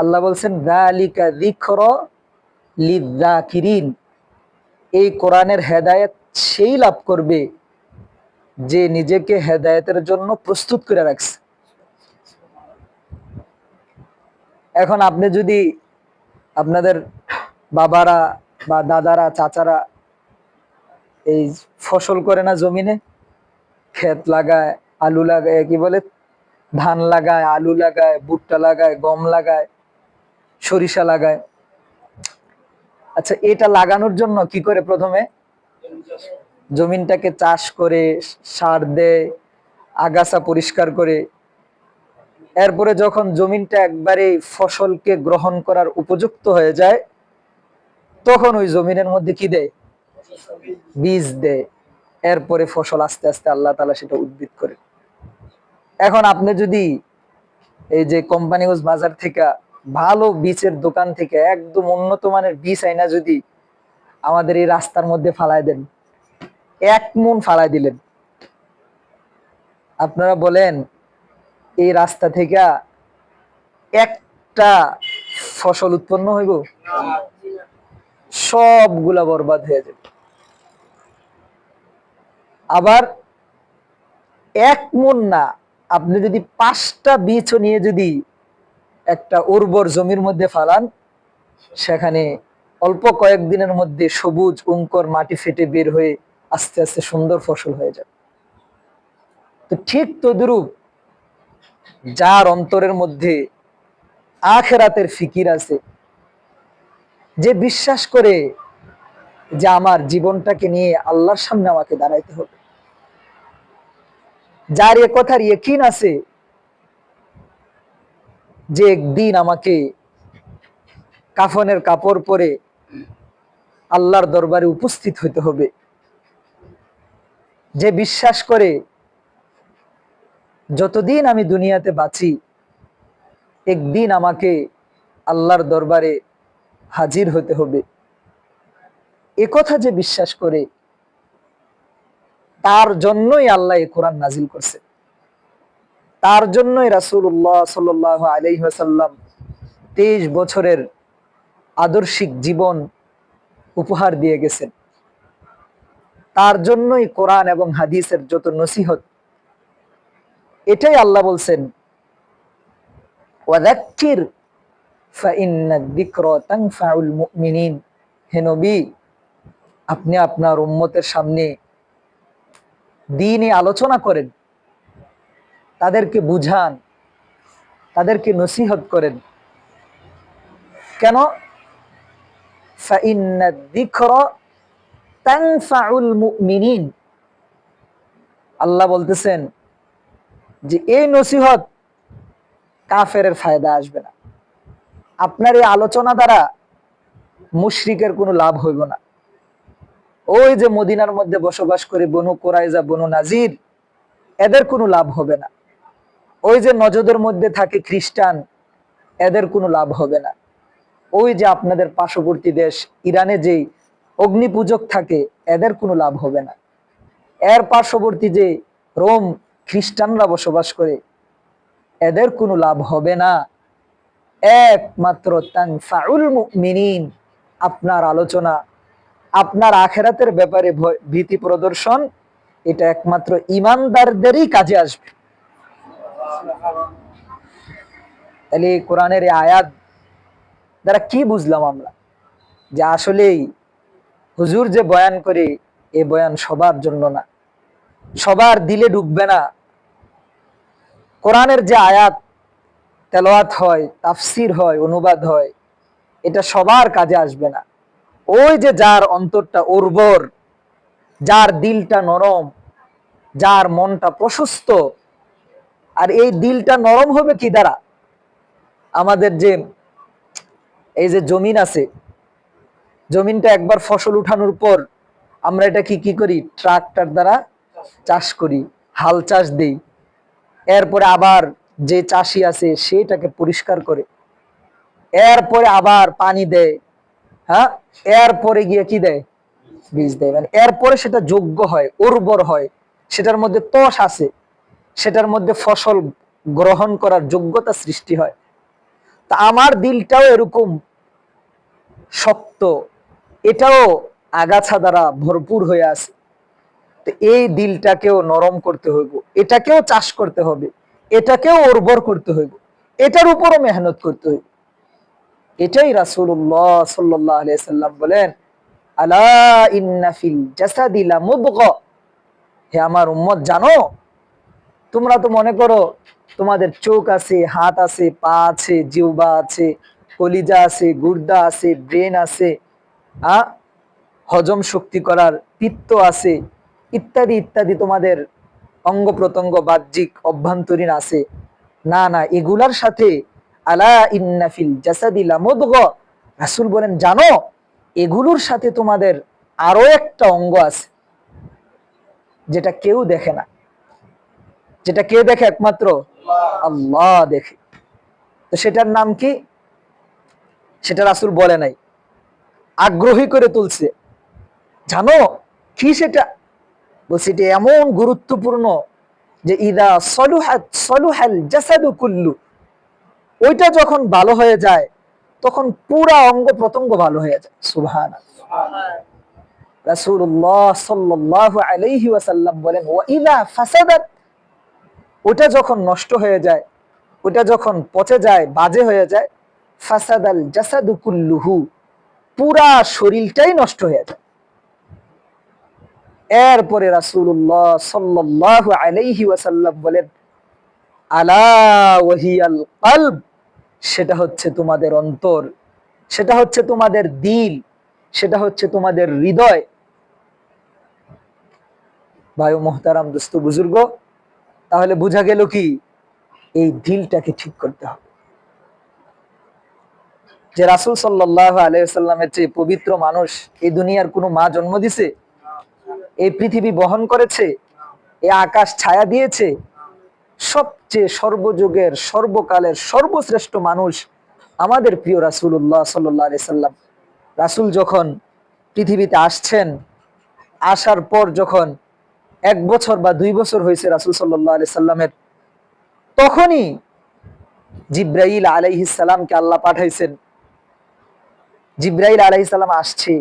আল্লাহ বলছেন যালিকা যিকরা লিযযাকিরিন, এই কোরআনের হেদায়েত সেই লাভ করবে যে নিজেকে হেদায়েতের জন্য প্রস্তুত করে রাখছে। এখন আপনি যদি আপনাদের বাবারা বা দাদারা চাচারা এই ফসল করে না, জমিনে ক্ষেত লাগায়, আলু লাগায়, কি বলে, ধান লাগায়, আলু লাগায়, ভুট্টা লাগায়, গম লাগায়, সরিষা লাগায়। আচ্ছা, এটা লাগানোর জন্য কি করে? প্রথমে জমিনটাকে চাষ করে, সার দেয়, আগাছা পরিষ্কার করে, এরপরে যখন জমিনটা একবারে ফসলকে গ্রহণ করার উপযুক্ত হয়ে যায়, তখন ওই জমিনের মধ্যে কি দেয়? বীজ দেয়। এরপরে ফসল আস্তে আস্তে আল্লাহ তাআলা সেটা উদ্ভিদ করে। এখন আপনি যদি এই যে কোম্পানিগঞ্জ বাজার থেকে ভালো বীজের দোকান থেকে একদম উন্নত মানের বীজ আইনা যদি আমাদের এই রাস্তার মধ্যে ফালায় দেন, 1 মণ ফালায় দিলেন, আপনারা বলেন এই রাস্তা থেকে একটা ফসল উৎপন্ন হইব? সবগুলা বরবাদ হয়ে যাবে। আবার 1 মণ না, আপনি যদি 5টা বীজও নিয়ে যদি একটা উর্বর জমির মধ্যে ফালান, সেখানে অল্প কয়েকদিনের মধ্যে সবুজ উঙ্কর মাটি ফেটে বের হয়ে আস্তে আস্তে সুন্দর ফসল হয়ে যাবে। তো ঠিক তদ্রূপ যার অন্তরের মধ্যে আখিরাতের ফিকির আছে, যে বিশ্বাস করে যে আমার জীবনটাকে নিয়ে আল্লাহর সামনে আমাকে দাঁড়াইতে হবে, যার এ কথার ইয়কিন আছে যে একদিন আমাকে কাফনের কাপড় পরে আল্লাহর দরবারে উপস্থিত হইতে হবে, যে বিশ্বাস করে যতদিন আমি দুনিয়াতে বাঁচি একদিন আমাকে আল্লাহর দরবারে হাজির হতে হবে, এ কথা যে বিশ্বাস করে, তার জন্যই আল্লাহ এই কোরআন নাজিল করছে। তার জন্যই রাসূলুল্লাহ সাল্লাল্লাহু আলাইহি ওয়াসাল্লাম 23 বছরের আদর্শিক জীবন উপহার দিয়ে গেছেন। তার জন্যই কোরআন এবং হাদিসের যত নসিহত, এটাই আল্লাহ বলছেন ওয়াযাক্কির ফাইন্নাদ যিকরা তানফাউল মুমিনিন। হে নবী, আপনি আপনার উম্মতের সামনে দ্বীনে আলোচনা করেন, তাদেরকে বুঝান, তাদেরকে নসিহত করেন। কেন? ফাইন্নাদ যিকরা তানফাউল মুমিনিন। আল্লাহ বলতেছেন যে এই নসিহত কাফেরের ফায়দা আসবে না, আপনার এই আলোচনা দ্বারা মুশরিকের কোনো লাভ হইব না। ওই যে মদিনার মধ্যে বসবাস করে বনু কুরাইজা, বনু নাজির, এদের কোনো লাভ হবে না। ওই যে নজদের মধ্যে থাকে খ্রিস্টান, এদের কোনো লাভ হবে না। ওই যে আপনাদের পার্শ্ববর্তী দেশ ইরানে যেই অগ্নি পূজক থাকে, এদের কোনো লাভ হবে না। এর পার্শ্ববর্তী যে রোম খ্রিস্টানরা বসবাস করে, এদের কোনো লাভ হবে না। একমাত্র তানফাউল মুমিনিন, আপনার আলোচনা, আপনার আখিরাতের ব্যাপারে ভীতি প্রদর্শন, এটা একমাত্র ঈমানদারদেরই কাজে আসবে। তাহলে কোরআনের এই আয়াত দ্বারা কি বুঝলাম আমরা? যে আসলেই হুজুর যে বয়ান করে, এ বয়ান সবার জন্য না, সবার দিলে ঢুকবে না। কোরআনের যে আয়াত তেলাওয়াত হয়, তাফসির হয়, অনুবাদ হয়, এটা সবার কাজে আসবে না। ওই যে যার অন্তরটা উর্বর, যার দিলটা নরম, যার মনটা প্রশস্ত। আর এই দিলটা নরম হবে কি দ্বারা? আমাদের যে এই যে জমিন আছে, জমিনটা একবার ফসল উঠানোর পর আমরা এটা কি করি? ট্রাক্টর দ্বারা চাষ করি, হাল চাষ দেই। এরপরে আবার যে চাষি আছে সেটাকে পরিষ্কার করে, এরপরে আবার পানি দেয়, হ্যাঁ, এরপরে গিয়ে কি দেয়? বীজ দেয়। মানে এরপরে সেটা যোগ্য হয়, উর্বর হয়, সেটার মধ্যে তস আছে, সেটার মধ্যে ফসল গ্রহণ করার যোগ্যতা সৃষ্টি হয়। তা আমার দিলটাও এরকম শক্ত, এটাও আগাছা দ্বারা ভরপুর হয়ে আছে। তো এই দিলটাকেও নরম করতে হইব, এটাকেও চাষ করতে হবে, এটাকেও উর্বর করতে হইব, এটার উপরও মেহনত করতে হইব। এটাই রাসূলুল্লাহ সাল্লাল্লাহু আলাইহি সাল্লাম বলেন, আলা ইন্না ফিল জাসাদি লামুদগা, হে আমার উম্মত জানো, তোমরা তো মনে করো তোমাদের চোখ আছে, হাত আছে, পা আছে, জিহ্বা আছে, কলিজা আছে, গুর্দা আছে, ব্রেন আছে, হজম শক্তি করার পিত্ত আছে, ইত্যাদি ইত্যাদি তোমাদের অঙ্গ প্রত্যঙ্গ বাহ্যিক অভ্যন্তরীণ আছে। না না, এগুলার সাথে আলা ইন্না ফিল জাসাদি লামুদগা, রাসূল বলেন জানো, এগুলোর সাথে তোমাদের আরো একটা অঙ্গ আছে যেটা কেউ দেখে না। যেটা কে দেখে? একমাত্র আল্লাহ দেখে। তো সেটার নাম কি? সেটা রাসূল বলে নাই, আগ্রহী করে তুলছে। জানো কি সেটা? বলছে এটা এমন গুরুত্বপূর্ণ যে ইদা সলুহাত সলুহাল জাসাদু কুল্লু, ওইটা যখন ভালো হয়ে যায় তখন পুরা অঙ্গ প্রত্যঙ্গ ভালো হয়ে যায়। সুবহানাল্লাহ। রাসূলুল্লাহ সাল্লাল্লাহু আলাইহি ওয়াসাল্লাম বলেন, ওয়া ইদা ফাসাদাত, ওটা যখন নষ্ট হয়ে যায়, ওটা যখন পচে যায়, বাজে হয়ে যায়, ফাসাদাল জাসাদু কুল্লুহু, পুরা শরীরটাই নষ্ট হয়ে যায়। এরপরে রাসূলুল্লাহ সাল্লাল্লাহু আলাইহি ওয়াসাল্লাম বলেন, আলা ওয়াহিয়াল কলব, সেটা হচ্ছে তোমাদের অন্তর, সেটা হচ্ছে তোমাদের দিল, সেটা হচ্ছে তোমাদের হৃদয়। ভাই মুহতারাম, দোস্ত, বুজুর্গ, তাহলে বোঝা গেল কি এই দিলটাকে ঠিক করতে হবে। যে রাসূল সাল্লাল্লাহু আলাইহি ওয়াসাল্লামের চেয়ে পবিত্র মানুষ এই দুনিয়ার কোনো মা জন্ম দিছে? এই পৃথিবী বহন করেছে? এই আকাশ ছায়া দিয়েছে? সবচেয়ে সর্বযুগের সর্বকালের সর্বশ্রেষ্ঠ মানুষ আমাদের প্রিয় রাসূলুল্লাহ সাল্লাল্লাহু আলাইহি সাল্লাম। রাসূল যখন পৃথিবীতে আসছেন, আসার পর যখন 1 বছর বা 2 বছর হয়েছে রাসূল সাল্লাল্লাহু আলাইহি সাল্লামের, তখনই জিবরাইল আলাইহিস সালামকে আল্লাহ পাঠাইছেন। জিবরাইল আলাইহিস সালাম আসছে,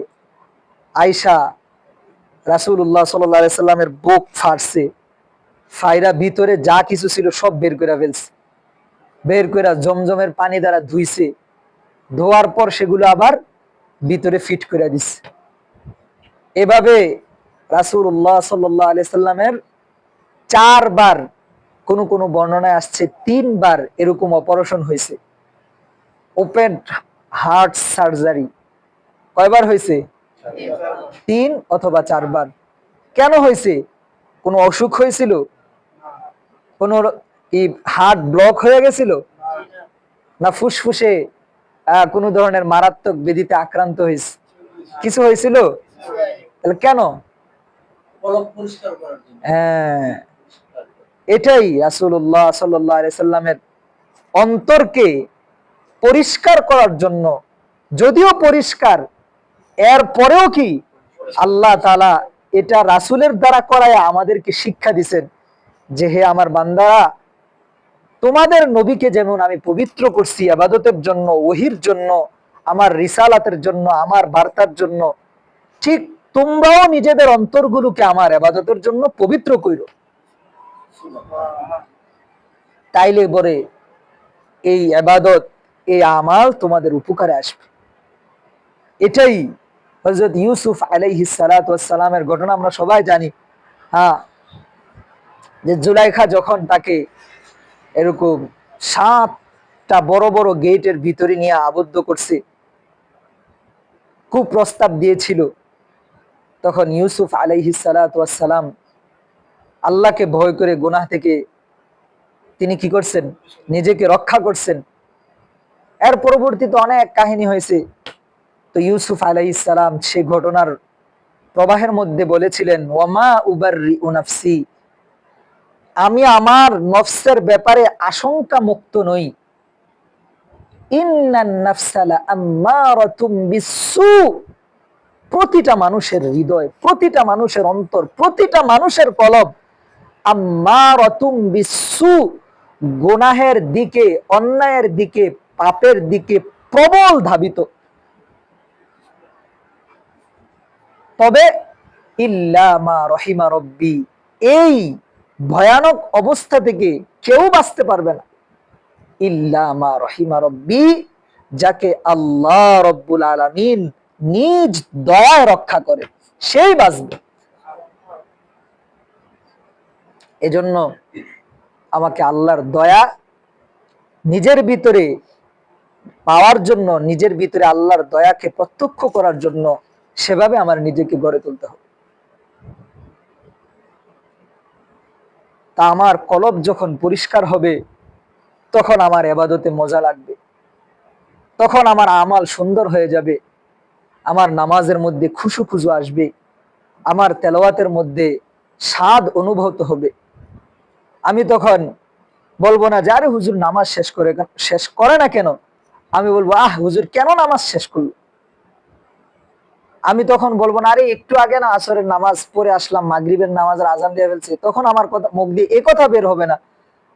আয়েশা রাসূলুল্লাহ সাল্লাল্লাহু আলাইহি সাল্লামের বুক ফাড়ছে, ফাইরা ভিতরে যা কিছু ছিল সব বের করে ফেলছে, বের করে জমজমের পানি দ্বারা ধুইছে, ধোয়ার পর সেগুলো আবার ভিতরে ফিট করে দিচ্ছে। এভাবে রাসূলুল্লাহ সাল্লাল্লাহু আলাইহি সাল্লামের 4 বার, কোন কোন বর্ণনায় আসছে 3 বার এরকম অপারেশন হয়েছে, ওপেন হার্ট সার্জারি। কয়বার হয়েছে? 3 অথবা 4 বার। কেন হয়েছে? কোনো অসুখ হয়েছিল? কোন কি হার্ট ব্লক হয়ে গেছিল? না ফুসফুসে কোন ধরনের মারাত্মক ব্যাধিতে আক্রান্ত হয়েছে? কিছু হয়েছিল? তাহলে কেন? হ্যাঁ, এটাই রাসূলুল্লাহ সাল্লাল্লাহু আলাইহি সাল্লামের অন্তরকে পরিষ্কার করার জন্য। যদিও পরিষ্কার, এর পরেও কি আল্লাহ তাআলা এটা রাসূলের দ্বারা করায় আমাদেরকে শিক্ষা দিবেন যে হে আমার বান্দারা, তোমাদের নবীকে যেমন আমি পবিত্র করছি ইবাদতের জন্য, ওহীর জন্য, আমার রিসালাতের জন্য, আমার বার্তার জন্য, ঠিক তোমরাও নিজেদের অন্তরগুলোকে আমার ইবাদতের জন্য পবিত্র কইরো। তাইলে পরে এই ইবাদত, এই আমাল তোমাদের উপকারে আসবে। এটাই হযরত ইউসুফ আলাইহিস সালাতু ওয়াস সালামের ঘটনা আমরা সবাই জানি। হ্যাঁ, যে জুলাইখা যখন তাকে এরকম 7টা বড় বড় গেটের ভিতরে নিয়ে আবদ্ধ করছে, কুপ্রস্তাব দিয়েছিল, তখন ইউসুফ আলাইহিস সালাতু ওয়াস সালাম আল্লাহকে ভয় করে গুনাহ থেকে তিনি কি করছেন? নিজেকে রক্ষা করছেন। এর পরবর্তীতে অনেক কাহিনী হয়েছে। তো ইউসুফ আলাইহিস সালাম সেই ঘটনার প্রবাহের মধ্যে বলেছিলেন, ওয়ামা উবাররিউ নাফসি, আমি আমার নফসের ব্যাপারে আশঙ্কা মুক্ত নই। ইন্নান নাফসা লাআম্মারাতুম বিসসু, প্রতিটা মানুষের হৃদয়, প্রতিটা মানুষের অন্তর, প্রতিটা মানুষের কলব আম্মারাতুম বিসসু, গুনাহের দিকে, অন্যায়ের দিকে পাপের দিকে প্রবল ধাবিত। তবে ইল্লা মা রহিমা রব্বি, এই ভয়ানক অবস্থা থেকে কেউ বাঁচতে পারবে না, ইল্লা মা রহিমা রব্বি, যাকে আল্লাহ রব্বুল আলামিন নিজ দয়ায় রক্ষা করে, সেই বাঁচবে। এজন্য আমাকে আল্লাহর দয়া নিজের ভিতরে পাওয়ার জন্য, নিজের ভিতরে আল্লাহর দয়াকে প্রত্যক্ষ করার জন্য সেভাবে আমার নিজেকে গড়ে তুলতে হবে। তা আমার কলব যখন পরিষ্কার হবে, তখন আমার ইবাদতে মজা লাগবে, তখন আমার আমাল সুন্দর হয়ে যাবে, আমার নামাজের মধ্যে খুশু খুশু আসবে, আমার তেলাওয়াতের মধ্যে স্বাদ অনুভূত হবে। আমি তখন বলবো না যে আরে হুজুর নামাজ শেষ করে না কেন, আমি বলবো আহ হুজুর কেন নামাজ শেষ করলো। আমি তখন বলবো না আরে একটু আগে না আসরের নামাজ পড়ে আসলাম, মাগরিবের নামাজের আজান দিয়ে ফেলছে, তখন আমার কথা মুখ দিয়ে এ কথা বের হবে না,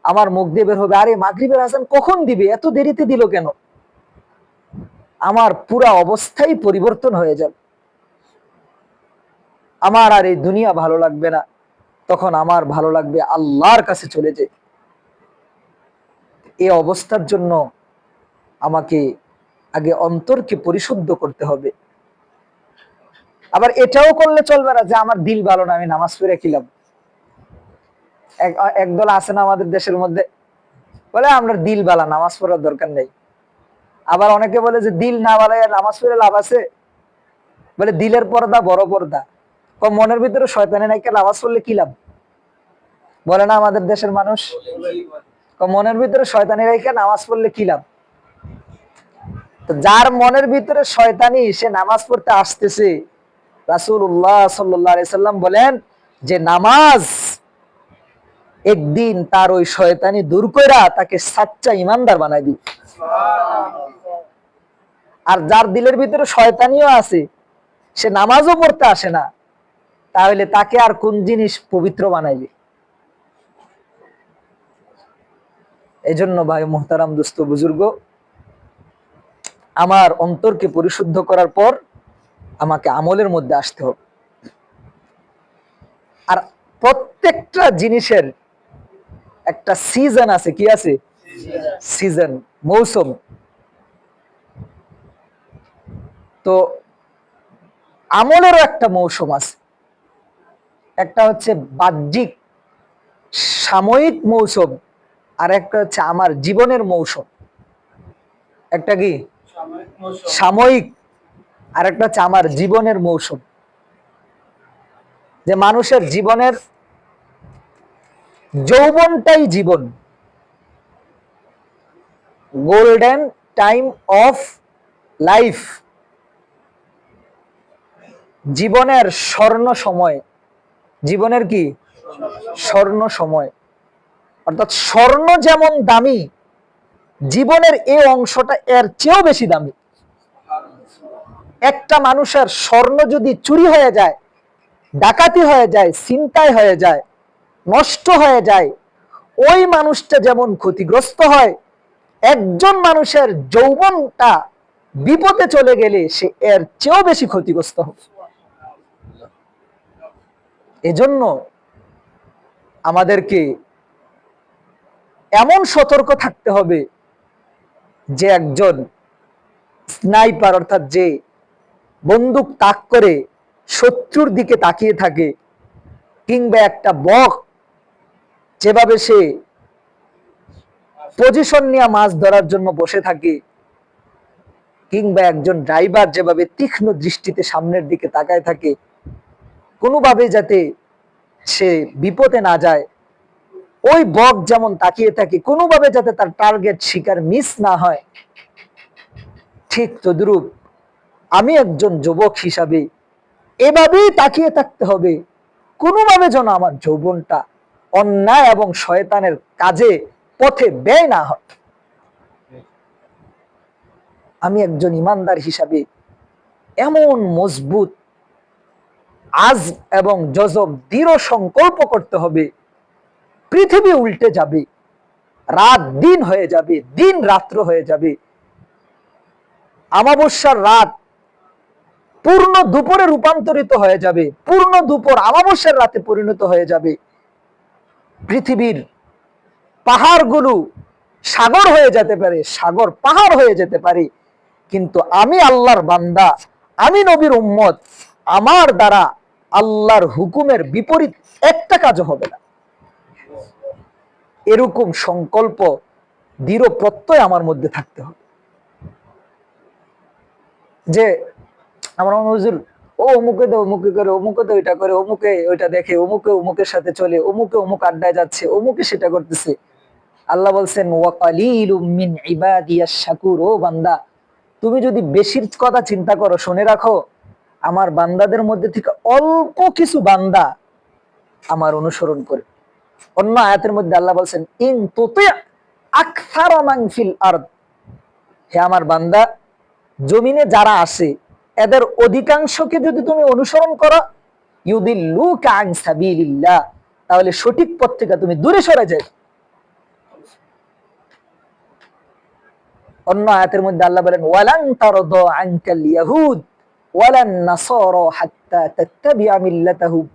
আমার মুখ দিয়ে বের হবে আরে মাগরিবের আজান কখন দিবে, এত দেরিতে দিল কেন। আমার পুরা অবস্থাই পরিবর্তন হয়ে যাবে, আমার আর এই দুনিয়া ভালো লাগবে না, তখন আমার ভালো লাগবে আল্লাহর কাছে চলে যায়। এই অবস্থার জন্য আমাকে আগে অন্তরকে পরিশুদ্ধ করতে হবে। আবার এটাও করলে চলবে না যে আমার দিল ভালো না, আমি নামাজ পড়ে খিলাম। একদল আছে না আমাদের দেশের মধ্যে, বলে আমরা দিল বালা, নামাজ পড়ার দরকার নেই। আবার অনেকে বলে যে দিল না বালা নামাজ পড়ে লাভ আছে, বলে দিলের পর্দা বড় পর্দা, মনের ভিতরে শয়তানি নাকি নামাজ পড়লে কি লাভ, বলে না আমাদের দেশের মানুষ, মনের ভিতরে শয়তানি রেখে নামাজ পড়লে কি লাভ। তো যার মনের ভিতরে শয়তানি, সে নামাজ পড়তে আসতেছে, রাসূলুল্লাহ সাল্লাল্লাহু আলাইহি সাল্লাম বলেন যে নামাজ একদিন তার ওই শয়তানি দূর কইরা তাকে সাচ্চা ইমানদার বানাই দিবে। আর যার দিলের ভিতরে শয়তানিও আছে, সে নামাজও পড়তে আসে না, তাহলে তাকে আর কোন জিনিস পবিত্র বানাইবে। এই জন্য ভাই মুহতারাম দোস্ত বুজুর্গ, আমার অন্তরকে পরিশুদ্ধ করার পর আমাকে আমলের মধ্যে আসতে হবে। আর প্রত্যেকটা জিনিসের একটা সিজন আছে, কি আছে? সিজন, মৌসুম। তো আমলেরও একটা মৌসুম আছে, একটা হচ্ছে বাহ্যিক সাময়িক মৌসুম, আর একটা হচ্ছে আমার জীবনের মৌসুম। একটা কি সাময়িক, আর একটা হচ্ছে আমার জীবনের মৌসুম। যে মানুষের জীবনের যৌবনটাই জীবন, গোল্ডেন টাইম অফ লাইফ, জীবনের স্বর্ণ সময়, জীবনের কি স্বর্ণ সময়। অর্থাৎ স্বর্ণ যেমন দামি, জীবনের এই অংশটা এর চেয়েও বেশি দামি। একটা মানুষের স্বর্ণ যদি চুরি হয়ে যায়, ডাকাতি হয়ে যায়, ছিনতাই হয়ে যায়, নষ্ট হয়ে যায়, ওই মানুষটা যেমন ক্ষতিগ্রস্ত হয়, একজন মানুষের যৌবনটা বিপদে চলে গেলে সে এর চেয়েও বেশি ক্ষতিগ্রস্ত হবে। এজন্য আমাদেরকে এমন সতর্ক থাকতে হবে যে একজন স্নাইপার, অর্থাৎ যে বন্দুক তাক করে শত্রুর দিকে তাকিয়ে থাকে, কিংবা একটা বক যেভাবে সে পজিশন নিয়ে মাছ ধরার জন্য বসে থাকে, কিংবা একজন ড্রাইভার যেভাবে তীক্ষ্ণ দৃষ্টিতে সামনের দিকে তাকায় থাকে, কোনোভাবে যাতে সে বিপদে না যায়, ওই বক যেমন তাকিয়ে থাকে কোনোভাবে যাতে তার টার্গেট শিকার মিস না হয়, ঠিক তদ্রূপ আমি একজন যুবক হিসাবে এভাবেই তাকিয়ে থাকতে হবে, কোনোভাবে যেন আমার যৌবনটা অন্যায় এবং শয়তানের কাজে পথে ব্যয় না হয়। আমি একজন ইমানদার হিসাবে এমন মজবুত আজ এবং জজব দৃঢ় সংকল্প করতে হবে, পৃথিবী উল্টে যাবে, রাত দিন হয়ে যাবে, দিন রাত্র হয়ে যাবে, আমাবস্যার রাত পূর্ণ দুপুরে রূপান্তরিত হয়ে যাবে, পূর্ণ দুপুর আমাবস্যার রাতে পরিণত হয়ে যাবে। পৃথিবীর পাহাড়গুলো সাগর হয়ে যেতে পারে, সাগর পাহাড় হয়ে যেতে পারে, কিন্তু আমি আল্লাহর বান্দা, আমি নবীর উম্মত, আমার দ্বারা আল্লাহর হুকুমের বিপরীত একটা কাজও হবে না। এরকম সংকল্প, দৃঢ় প্রত্যয় আমার মধ্যে থাকতে হবে। যে আমার হুজুর ও অমুকে তো অমুকে করে, অমুকে তো এটা করে, অমুকে ওইটা দেখে, অমুকে অমুকের সাথে চলে, অমুকে অমুক আড্ডায় যাচ্ছে, অমুকে সেটা করতেছে। আল্লাহ বলছেন ওয়াকালিলুম মিন ইবাদিয়াশ শাকুর, ও বান্দা তুমি যদি বেশির কথা চিন্তা করো, শুনে রাখো আমার বান্দাদের মধ্যে থেকে অল্প কিছু বান্দা আমার অনুসরণ করে। অন্য আয়াতের মধ্যে আল্লাহ বলছেন ইন তুতি আকসারা মান ফিল আরদ, হে আমার বান্দা জমিনে যারা আসে এদের অধিকাংশকে যদি তুমি অনুসরণ করো, ইউদিল্লুকা আন সাবিলিল্লাহ, তাহলে সঠিক পথ থেকে তুমি দূরে সরে যাবে। অন্য আয়াতের মধ্যে আল্লাহ বলেন ওয়ালান তারদা আনকাল ইয়াহুদ ওয়ালান নাসারা হাত্তা তাত্তাবিআ মিল্লাতাহুম।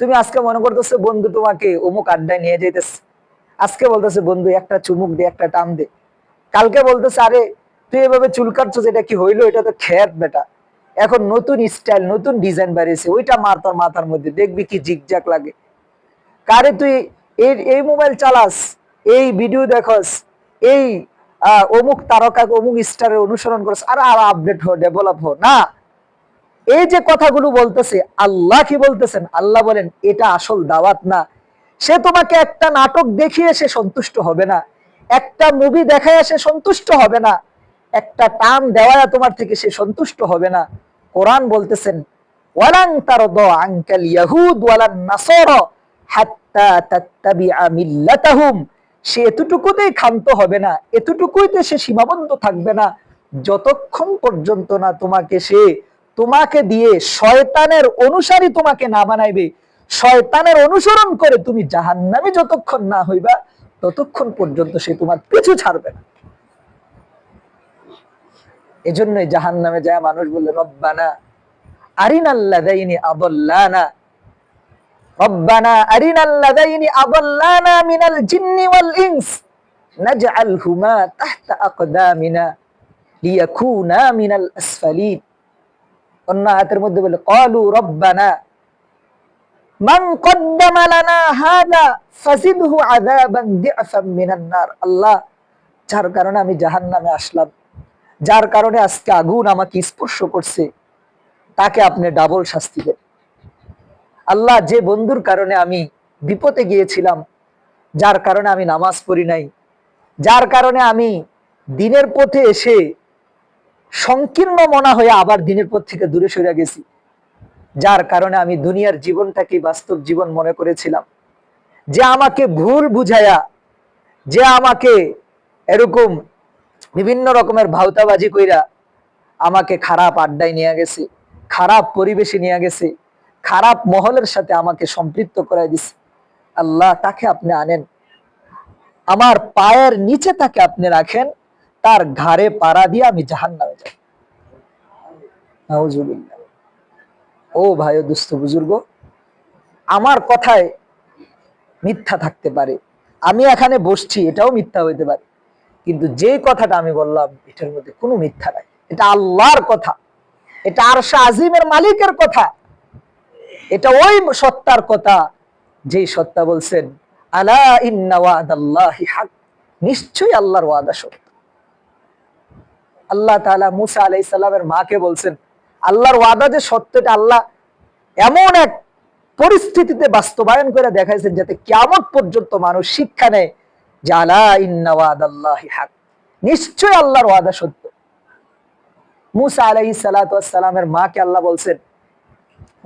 তুমি আজকে মনে করতেছো বন্ধু তোমাকে অমুক আড্ডায় নিয়ে যাইতেছে, আজকে বলতেছে বন্ধু একটা চুমুক দে, একটা টান দে, কালকে বলতেছে আরে তুই এভাবে চুল কাটছো, এটা কি হইলো, এটা তো খেত বেটা, এখন নতুন স্টাইল নতুন ডিজাইন বাড়িয়েছে, ওইটা মার তোর মাথার মধ্যে, দেখবি কি জিগজাক লাগে। কারে তুই এই এই মোবাইল চালাস, এই ভিডিও দেখস, এই অমুক তারকা অমুক স্টারের অনুসরণ করস, আর আর আপডেট হো, ডেভেলপ হো না। এই যে কথাগুলো বলতেছে আল্লাহ কি বলতেছেন? আল্লাহ বলেন এটা আসল দাওয়াত না। সে তোমাকে একটা নাটক দেখিয়ে সে সন্তুষ্ট হবে না, একটা মুভি দেখায় সে সন্তুষ্ট হবে না, একটা টান দেওয়া তোমার থেকে সে সন্তুষ্ট হবে না। কোরআন বলতেছেন ওয়ালান তারদা আনকাল ইয়াহুদ ওয়ালান নাসারা হাত্তা তাত্তাবিআ মিল্লাতাহুম, সে এতটুকুতেই ক্ষান্ত হবে না, এতটুকুইতে সে সীমাবদ্ধ থাকবে না, যতক্ষণ পর্যন্ত না তোমাকে দিয়ে শয়তানের অনুসারী তোমাকে না বানাইবে, শয়তানের অনুসরণ করে তুমি জাহান্নামী যতক্ষণ না হইবা ততক্ষণ পর্যন্ত সে তোমার পিছু ছাড়বে না। এজন্যই জাহান্নামে যায় মানুষ বলে রব্বানা আরিনাল্লাযাইনি আদাল্লানা, রব্বানা আরিনাল্লাযাইনি আদাল্লানা মিনাল জিন্নি ওয়াল ইনস নাজআলহুমা তাহতা আকদামিনা লিয়াকুনা মিনাল আসফালিন। অন্য আয়াতের মধ্যে বলে ক্বালু রব্বানা মান কদ্দামা লানা হাযা ফাজিদহু আযাবান দি'ফাম মিনান নার, আল্লাহ যার কারণে আমি জাহান্নামে আসলাম, যার কারণে আজকে আগুন আমাকে স্পর্শ করছে, তাকে আপনি ডাবল শাস্তি দেন। আল্লাহ যে বন্ধুর কারণে আমি বিপদে গিয়েছিলাম, যার কারণে আমি নামাজ পড়ি নাই, যার কারণে আমি দিনের পথে এসে সংকীর্ণ মনা হয়ে আবার দিনের পথ থেকে দূরে সরে গেছি, যার কারণে আমি দুনিয়ার জীবনটাকে বাস্তব জীবন মনে করেছিলাম, যে আমাকে ভুল বুঝায়া, যে আমাকে এরকম বিভিন্ন রকমের ভাউতাবাজি কইরা আমাকে খারাপ আড্ডায় নিয়ে গেছে, খারাপ পরিবেশে নিয়ে গেছে, খারাপ মহলের সাথে আমাকে সম্পৃক্ত করাই দিছে, আল্লাহ তাকে আপনি আনেন, আমার পায়ের নিচে তাকে আপনি রাখেন, তার ঘাড়ে পাড়া দিয়ে আমি জাহান্নামে যাই। নাউজুবিল্লাহ। ও ভাই ও দুস্থ বুজুর্গ, আমার কথায় মিথ্যা থাকতে পারে, আমি এখানে বসছি এটাও মিথ্যা হইতে পারে, কিন্তু যে কথাটা আমি বললাম এটার মধ্যে কোনো মিথ্যা নাই, এটা আল্লাহর কথা, এটা আরশ আজিমের মালিকের কথা, এটা ওই সত্তার কথা যেই সত্তা বলছেন আলা ইন্না ওয়াদাল্লাহি হক, নিশ্চয়ই আল্লাহর ওয়াদা সত্য। আল্লাহ তাআলা মুসা আলাইহিস সালামের মাকে বলছেন আল্লাহর ওয়াদা যে সত্য, এটা আল্লাহ এমন এক পরিস্থিতিতে বাস্তবায়ন করে দেখাইছেন যাতে কিয়ামত পর্যন্ত মানুষ শিক্ষা নেয় যে আলা ইন্না ওয়াদাল্লাহি হক, নিশ্চয়ই আল্লাহর ওয়াদা সত্য। মুসা আলাইহিস সালাতু ওয়াস সালামের মাকে আল্লাহ বলছেন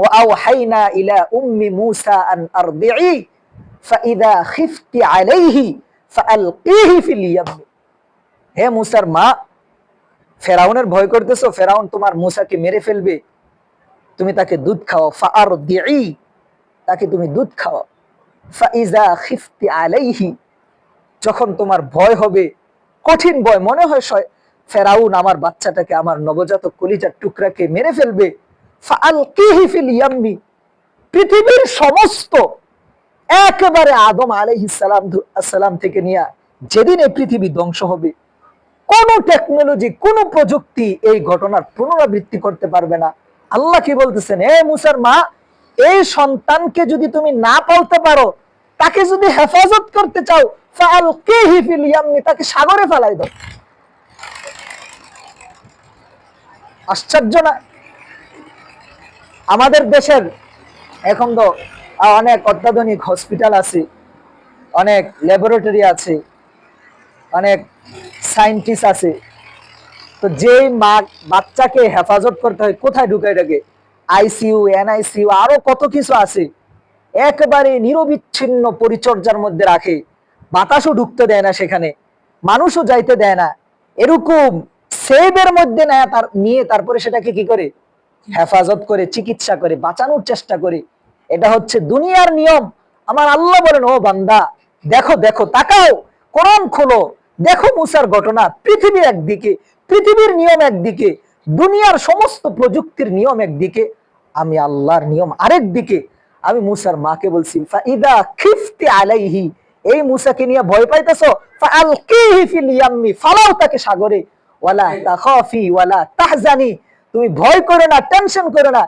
ওয়া আওহাইনা ইলা উম্মি মুসা আন আরদিই ফাইদা খিফতি আলাইহি ফাআলকিহি ফিল ইয়াম, হে মুসার মা, ফেরাউনের ভয় করতেছো, ফেরাউন তোমার মুসাকে মেরে ফেলবে, তুমি তাকে দুধ খাওয়াও, ফাআরদিই, তাকে তুমি দুধ খাওয়াও, ফাইজা খিফতি আলাইহি, যখন তোমার ভয় হবে, কঠিন ভয় মনে হয় ফেরাউন আমার বাচ্চাটাকে, আমার নবজাতক কলিজার টুকরাকে মেরে ফেলবে, ফাআলকিহি ফিল ইয়াম্মি, পৃথিবীর সমস্ত একেবারে আদম আলাইহিস সালাম থেকে নিয়ে যেদিন এই পৃথিবী ধ্বংস হবে, কোন টেকনোলজি, কোন প্রযুক্তি এই ঘটনার পুনরাবৃত্তি করতে পারবে না। আল্লাহ কি বলতেছেন, এ মুসার মা, এই সন্তানকে যদি তুমি না পালতে পারো, তাকে যদি হেফাজত করতে চাও, ফাআলকিহি ফিল ইয়াম্মি, তাকে সাগরে ফেলাই দাও। আশ্চর্য না? আমাদের দেশের এখন তো অনেক অত্যাধুনিক হসপিটাল আছে, অনেক ল্যাবরেটরি আছে, অনেক সায়েন্টিস্ট আছে। তো যেই মা বাচ্চাকে হেফাজত করতে হয়, কোথায় ঢুকায় রাখে? আইসিইউ, এনআইসিইউ, আরো কত কিছু আছে। একেবারে নিরবিচ্ছিন্ন পরিচর্যার মধ্যে রাখে, বাতাসও ঢুকতে দেয় না সেখানে, মানুষও যাইতে দেয় না। এরকম সেভের মধ্যে নেয়, নিয়ে তারপরে সেটাকে কি করে? হেফাজত করে, চিকিৎসা করে, বাঁচানোর চেষ্টা করে। এটা হচ্ছে দুনিয়ার নিয়ম। আমার আল্লাহ বলেন, ও বান্দা, দেখো দেখো, তাকাও, কোরআন খোলো, দেখো মুসার ঘটনা। পৃথিবী একদিকে, পৃথিবীর নিয়ম একদিকে, দুনিয়ার সমস্ত প্রযুক্তির নিয়ম একদিকে, আমি আল্লাহর নিয়ম আরেক দিকে। আমি মুসার মাকে বলছি, ফাইদা খিফতি আলাইহি, এই মুসাকে নিয়ে ভয় পাইতেছো, ফাআলকিহি ফিল ইয়াম্মি, ফালাও তাকে সাগরে, ওয়ালা তাখাফি ওয়ালা তাহজানি, তুমি ভয় করো না, টেনশন করো না,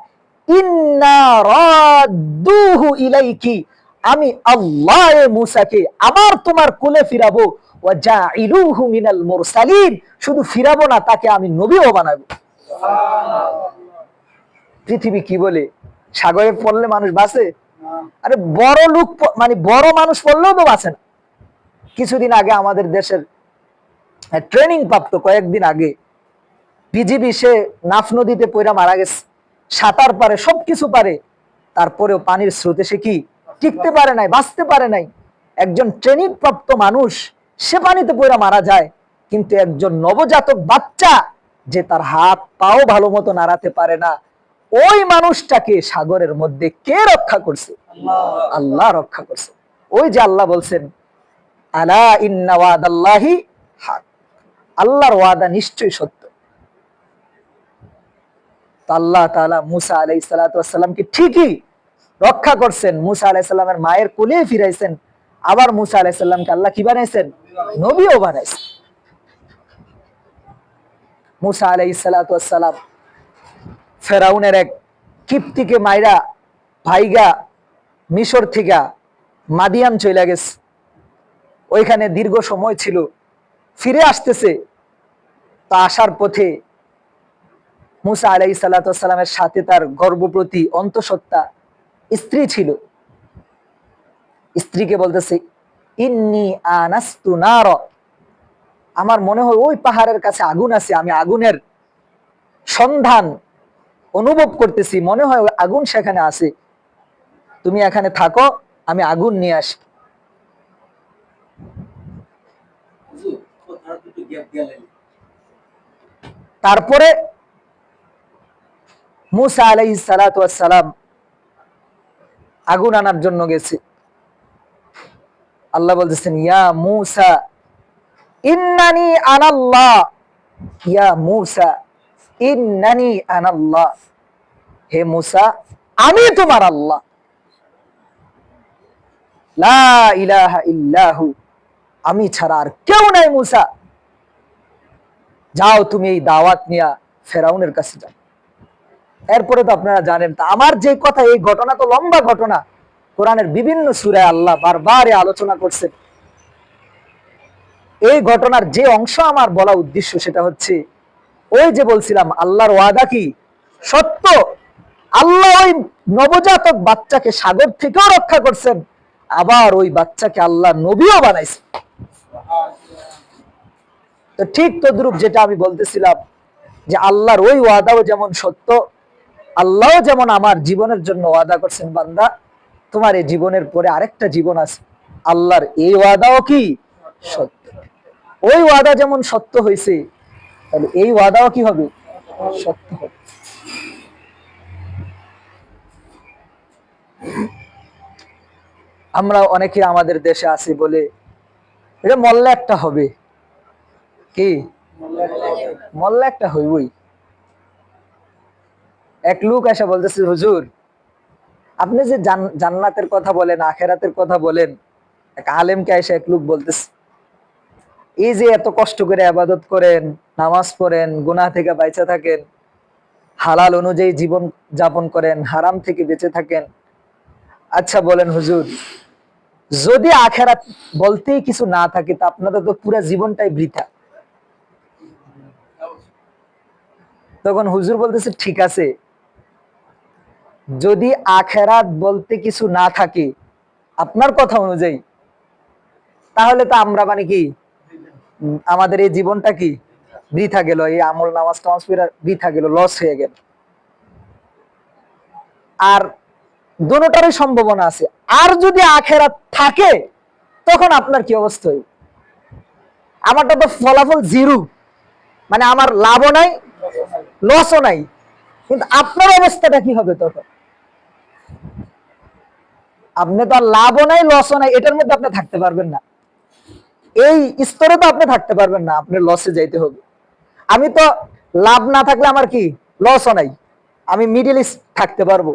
ইন্না রাদ্দুহু ইলাইকি, আমি আল্লাহ এ মুসাকে আবার তোমার কোলে ফিরাবো, ওয়া জাইলুহু মিনাল মুরসালিন, শুধু ফিরাবো না, তাকে আমি নবীও বানাবো। পৃথিবী কি বলে, সাগরে পড়লে মানুষ বাঁচে? আরে বড় লোক, মানে বড় মানুষ পড়লেও তো বাঁচে না। কিছুদিন আগে আমাদের দেশের ট্রেনিং প্রাপ্ত, কয়েকদিন আগে বিজিবি, সে নাফ নদীতে পয়রা মারা গেছে। সাঁতার পারে, সবকিছু পারে, তারপরেও পানির স্রোতে সে কি টিকতে পারে নাই, বাঁচতে পারে নাই। একজন ট্রেনিং প্রাপ্ত মানুষ, সে পানিতে পয়রা মারা যায়, কিন্তু একজন নবজাতক বাচ্চা, যে তার হাত পাও ভালো মতো নাড়াতে পারে না, ওই মানুষটাকে সাগরের মধ্যে কে রক্ষা করছে? আল্লাহ রক্ষা করছে। ওই যে আল্লাহ বলছেন, আলা ইন্না ওয়াদাল্লাহি হক, আল্লাহর ওয়াদা নিশ্চয়ই সত্য। আল্লাহ তাআলা মুসা আলাইহিস সালাতু ওয়াস সালামকে ঠিকই রক্ষা করছেন, মুসা আলাইহিস সালামের মায়ের কোলে ফিরাইছেন, আবার মুসা আলাইহিস সালামকে আল্লাহ কি বানাইছেন? নবীও বানাইছেন। মুসা আলাইহিস সালাতু ওয়াস সালাম ফেরাউনের এক কিপ্তিকে মাইরা ভাইগা মিশর থেকে মাদিয়ান চলে গেছে, ওইখানে দীর্ঘ সময় ছিল, ফিরে আসতেছে। তা আসার পথে মুসা আলাইহিস সালাতু ওয়াস সালামের সাথে তার গর্ভবতী অন্তঃসত্ত্বা স্ত্রী ছিল। স্ত্রীকে বলতেছে, ইন্নী আনাস্তু নার, আমার মনে হয় ওই পাহাড়ের কাছে আগুন আছে, আমি আগুনের সন্ধান অনুভব করতেছি, মনে হয় ওই আগুন সেখানে আছে, তুমি এখানে থাকো, আমি আগুন নিয়ে আসি। তারপরে মুসা আলাইহিস সালাতু ওয়াস সালাম আগুন আনার জন্য গেছে। আল্লাহ বলতেছেন, ইয়া মুসা ইন্নানি আনাল্লাহ, ইয়া মুসা ইন্নানি আনাল্লাহ, হে মুসা, আমি তোমার আল্লাহ, লা ইলাহা ইল্লাহু, আমি ছাড়া আর কেউ নাই। মুসা, যাও তুমি এই দাওয়াত নিয়া ফেরাউনের কাছে যাও। এরপরে তো আপনারা জানেন, তা আমার যে কথা, এই ঘটনা তো লম্বা ঘটনা, কোরআনের বিভিন্ন সূরায় আল্লাহ বারবার আলোচনা করছেন। এই ঘটনার যে অংশ আমার বলা উদ্দেশ্য, সেটা হচ্ছে, ওই যে বলছিলাম আল্লাহর ওয়াদা কি সত্য। আল্লাহ ওই নবজাতক বাচ্চাকে সাগর থেকেও রক্ষা করছেন, আবার ওই বাচ্চাকে আল্লাহ নবীও বানাইছে। তো ঠিক তদ্রূপ যেটা আমি বলতেছিলাম, যে আল্লাহর ওই ওয়াদাও যেমন সত্য, আল্লাহ যেমন আমার জীবনের জন্য ওয়াদা করছেন, বান্দা তোমার এই জীবনের পরে আরেকটা জীবন আছে, আল্লাহর এই ওয়াদাও কি সত্য। ওই ওয়াদা যেমন সত্য হয়েছে, তাহলে এই ওয়াদাও কি হবে? সত্য হবে। আমরা অনেকে আমাদের দেশে আছি বলে, এটা মল্লে একটা হবে, কি মল্লা একটা হইবই। এক লোক এসে বলতেছে, হুজুর আপনি যে জান্নাতের কথা বলেন, আখেরাতের কথা বলেন, এক আলেমকে এসে এক লোক বলতেছে, এই যে এত কষ্ট করে আবাদত করেন, নামাজ পড়েন, গুনাহ থেকে বাইচা থাকেন, হালাল অনুযায়ী জীবন যাপন করেন, হারাম থেকে বেঁচে থাকেন, আচ্ছা বলেন হুজুর, যদি আখেরাত বলতেই কিছু না থাকে তা আপনাদের তো পুরো জীবনটাই বৃথা। তখন হুজুর বলতেছে, ঠিক আছে, যদি আখেরাত বলতে কিছু না থাকে আপনার কথা অনুযায়ী, তাহলে তো আমরা মানে কি, আমাদের এই জীবনটা কি বৃথা গেল, এই আমল নামাজ টামাজ পড়া বৃথা গেল, লস হয়ে গেল। আর দুটোটারই সম্ভাবনা আছে। আর যদি আখেরাত থাকে তখন আপনার কি অবস্থা হবে? আমারটা তো ফলাফল জিরো, মানে আমার লাভও নাই লসও নাই, কিন্তু আপনার অবস্থাটা কি হবে তখন? আপনি তো আর লাভও নাই লসও নাই, এটার মধ্যে আপনি থাকতে পারবেন না, এই স্তরে তো আপনি থাকতে পারবেন না, আপনি লসে যাইতে হবে। আমি তো লাভ না থাকলে আমার কি লসও নাই, আমি মিডিল ইস্ট থাকতে পারবো।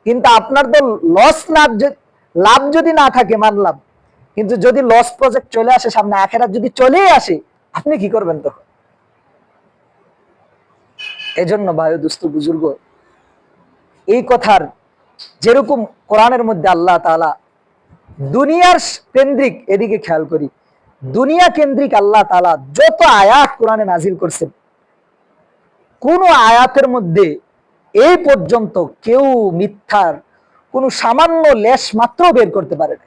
কিন্তু আপনার তো লস না, লাভ যদি না থাকে মানলাম, কিন্তু যদি লস প্রজেক্ট চলে আসে সামনে, আখেরাত যদি চলেই আসে, আপনি কি করবেন তখন? এজন্য ভাই দুস্থ বুজুর্গ, এই কথার যেরকম কোরআনের মধ্যে আল্লাহ তাআলা দুনিয়ার কেন্দ্রিক, এদিকে খেয়াল করি, দুনিয়া কেন্দ্রিক আল্লাহ তাআলা যত আয়াত কোরআনে নাজিল করছেন, কোন আয়াতের মধ্যে এই পর্যন্ত কেউ মিথ্যার কোন সামান্য লেশ মাত্র বের করতে পারে না।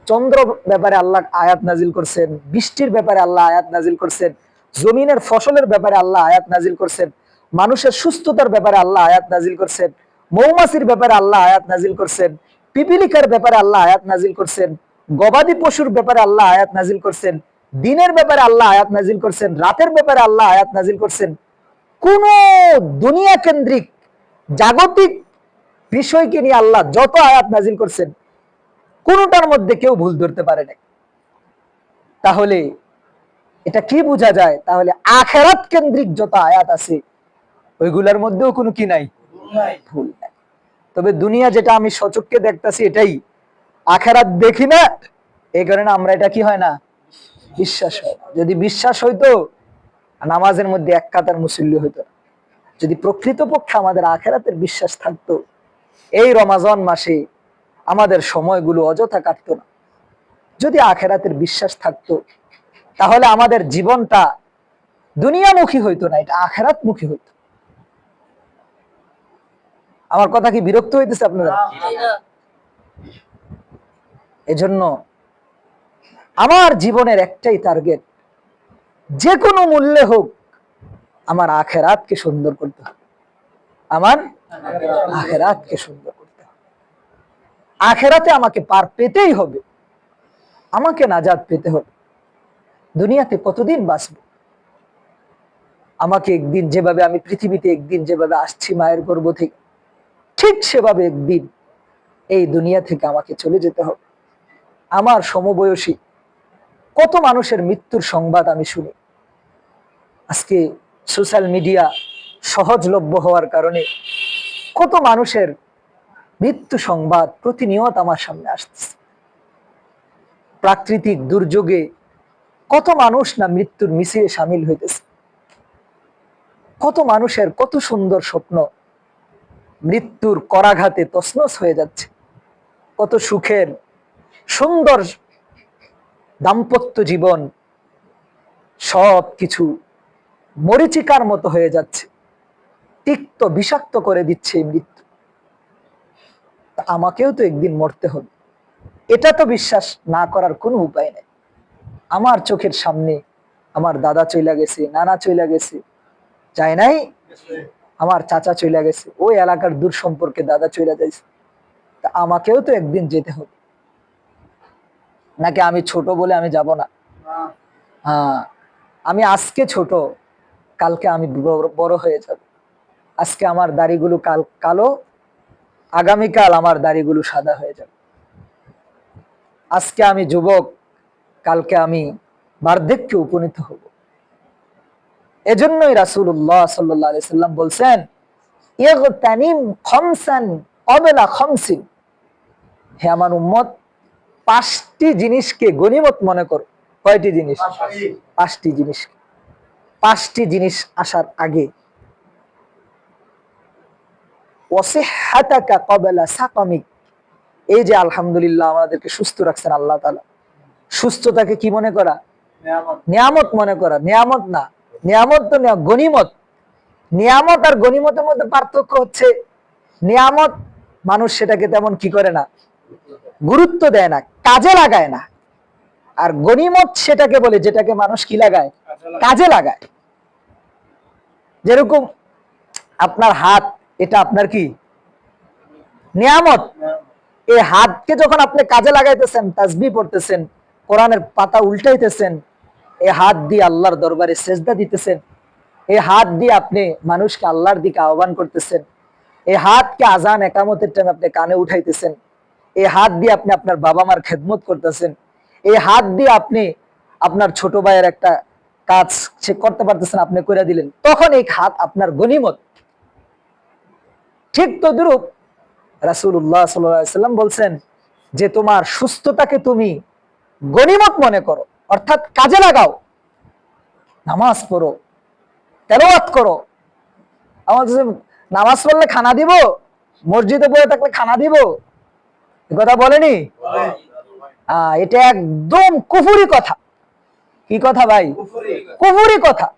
চন্দ্র ব্যাপারে আল্লাহ আয়াত নাজিল করছেন, বৃষ্টির ব্যাপারে আল্লাহ আয়াত নাজিল করছেন, জমিনের ফসলের ব্যাপারে আল্লাহ আয়াত নাজিল করছেন, মানুষের সুস্থতার ব্যাপারে আল্লাহ আয়াত নাজিল করছেন, মৌমাছির ব্যাপারে আল্লাহ আয়াত নাজিল করছেন, পিপিলিকার ব্যাপারে আল্লাহ আয়াত নাজিল করছেন, গবাদি পশুর ব্যাপারে আল্লাহ আয়াত নাজিল করছেন, দিনের ব্যাপারে আল্লাহ আয়াত নাজিল করছেন, রাতের ব্যাপারে আল্লাহ আয়াত নাজিল করছেন। কোন দুনিয়া কেন্দ্রিক জাগতিক বিষয়কে নিয়ে আল্লাহ যত আয়াত নাজিল করছেন, কোনটার মধ্যে কেউ ভুল ধরতে পারে নাই। তাহলে এটা কি বোঝা যায়? তাহলে আখেরাত কেন্দ্রিক যত আয়াত আছে ওইগুলোর মধ্যেও কোনো কি নাই, ভুল নাই। তবে দুনিয়া যেটা আমি সচক্ষে দেখতেছি এটাই, আখেরাত দেখি না, এই কারণে আমরা এটা কি হয় না, বিশ্বাস হয়। যদি বিশ্বাস হইতো নামাজের মধ্যে এক কাতার মুসল্লি হইতো না। যদি প্রকৃতপক্ষে আমাদের আখেরাতের বিশ্বাস থাকতো, এই রমাজান মাসে আমাদের সময়গুলো অযথা কাটতো না। যদি আখেরাতের বিশ্বাস থাকতো, তাহলে আমাদের জীবনটা দুনিয়ামুখী হইতো না, এটা আখেরাত মুখী হইতো। আমার কথা কি বিরক্ত হইতেছে আপনারা? এজন্য আমার জীবনের একটাই টার্গেট, যে কোনো মূল্যে হোক আমার আখেরাতকে সুন্দর করতে হবে, আমার আখেরাতকে সুন্দর করতে হবে। আখেরাতে আমাকে পার পেতেই হবে, আমাকে নাজাত পেতে হবে। দুনিয়াতে কতদিন বাঁচব? আমাকে একদিন যেভাবে আমি পৃথিবীতে একদিন যেভাবে আসছি মায়ের গর্ভ থেকে, ঠিক সেভাবে একদিন এই দুনিয়া থেকে আমাকে চলে যেতে হবে। আমার সমবয়সী কত মানুষের মৃত্যুর সংবাদ আমি শুনি। আজকে সোশ্যাল মিডিয়া সহজলভ্য হওয়ার কারণে কত মানুষের মৃত্যু সংবাদ প্রতিনিয়ত আমার সামনে আসতেছে। প্রাকৃতিক দুর্যোগে কত মানুষ না মৃত্যুর মিছিলে সামিল হইতেছে। কত মানুষের কত সুন্দর স্বপ্ন মৃত্যুর করাঘাতে তছনছ হয়ে যাচ্ছে। কত সুখের সুন্দর দাম্পত্য জীবন সব কিছু মরিচিকার মতো হয়ে যাচ্ছে, তিক্ত বিষাক্ত করে দিচ্ছে এই মৃত্যু। আমাকেও তো একদিন মরতে হবে, এটা তো বিশ্বাস না করার কোনো উপায় নেই। আমার চোখের সামনে আমার দাদা চইলা গেছে, নানা চইলা গেছে, যায় নাই, আমার চাচা চইলা গেছে, ওই এলাকার দূর সম্পর্কে দাদা চইলা যাইছে। তা আমাকেও তো একদিন যেতে হবে। নাকি আমি ছোট বলে আমি যাব না? হ্যাঁ, আমি আজকে ছোট, কালকে আমি বড় হয়ে যাব। আজকে আমার দাড়িগুলো কালো, আগামীকাল আমার দাড়িগুলো সাদা হয়ে যাবে। আজকে আমি যুবক, কালকে আমি বার্ধক্যে উপনীত হব। এজন্যই রাসূলুল্লাহ সাল্লাল্লাহু আলাইহি সাল্লাম বলছেন, ইগতানিম খামসান ক্বাবলা খামসিন, হে আমার উম্মত, 5টি জিনিসকে গনিমত মনে করো। কয়টি জিনিস? 5টি জিনিস। 5টি জিনিস আসার আগে। ওয়াসিহহাতাকা ক্বাবলা সাকামিক, এই যে আলহামদুলিল্লাহ আমাদেরকে সুস্থ রাখছেন আল্লাহ তাআলা, সুস্থতাকে কি মনে করা? নিয়ামত মনে করা। নিয়ামত না, নিয়ামত তো গনিমত। নিয়ামত আর গনিমতের মধ্যে পার্থক্য হচ্ছে, নিয়ামত মানুষ সেটাকে তেমন কি করে না, গুরুত্ব দেয় না, কাজে লাগায় না। আর গনিমত সেটাকে বলে যেটাকে মানুষ কি লাগায়, কাজে লাগায়। যেরকম আপনার হাত, এটা আপনার কি নিয়ামত। এই হাতকে যখন আপনি কাজে লাগাইতেছেন, তাসবিহ পড়তেছেন, কোরআনের পাতা উল্টাইতেছেন, এই হাত দিয়ে আল্লাহর দরবারে সেজদা দিতেছেন, এই হাত দিয়ে আপনি মানুষকে আল্লাহর দিকে আহ্বান করতেছেন, এই হাতকে আজান একামতের টাইমে আপনি কানে উঠাইতেছেন, এই হাত দিয়ে আপনি আপনার বাবা মার খেদমত করতেছেন, এই হাত দিয়ে আপনি আপনার ছোট ভাইয়ের একটা কাজ সে করতে পারতেছেন, আপনি করে দিলেন, তখন এই হাত আপনার গনিমত। ঠিক তদ্রূপ রাসূলুল্লাহ সাল্লাল্লাহু আলাইহি সাল্লাম বলছেন যে তোমার সুস্থতাকে তুমি গনিমত মনে করো, অর্থাৎ কাজে লাগাও। নামাজ পড়ো, তেলাওয়াত করো। আমাদের নামাজ পড়লে খানা দিব, মসজিদে পড়ে থাকলে খানা দিব, এ কথা বলেনি? এটা একদম কুফরি কথা। কি কথা ভাই? কুফরি কথা।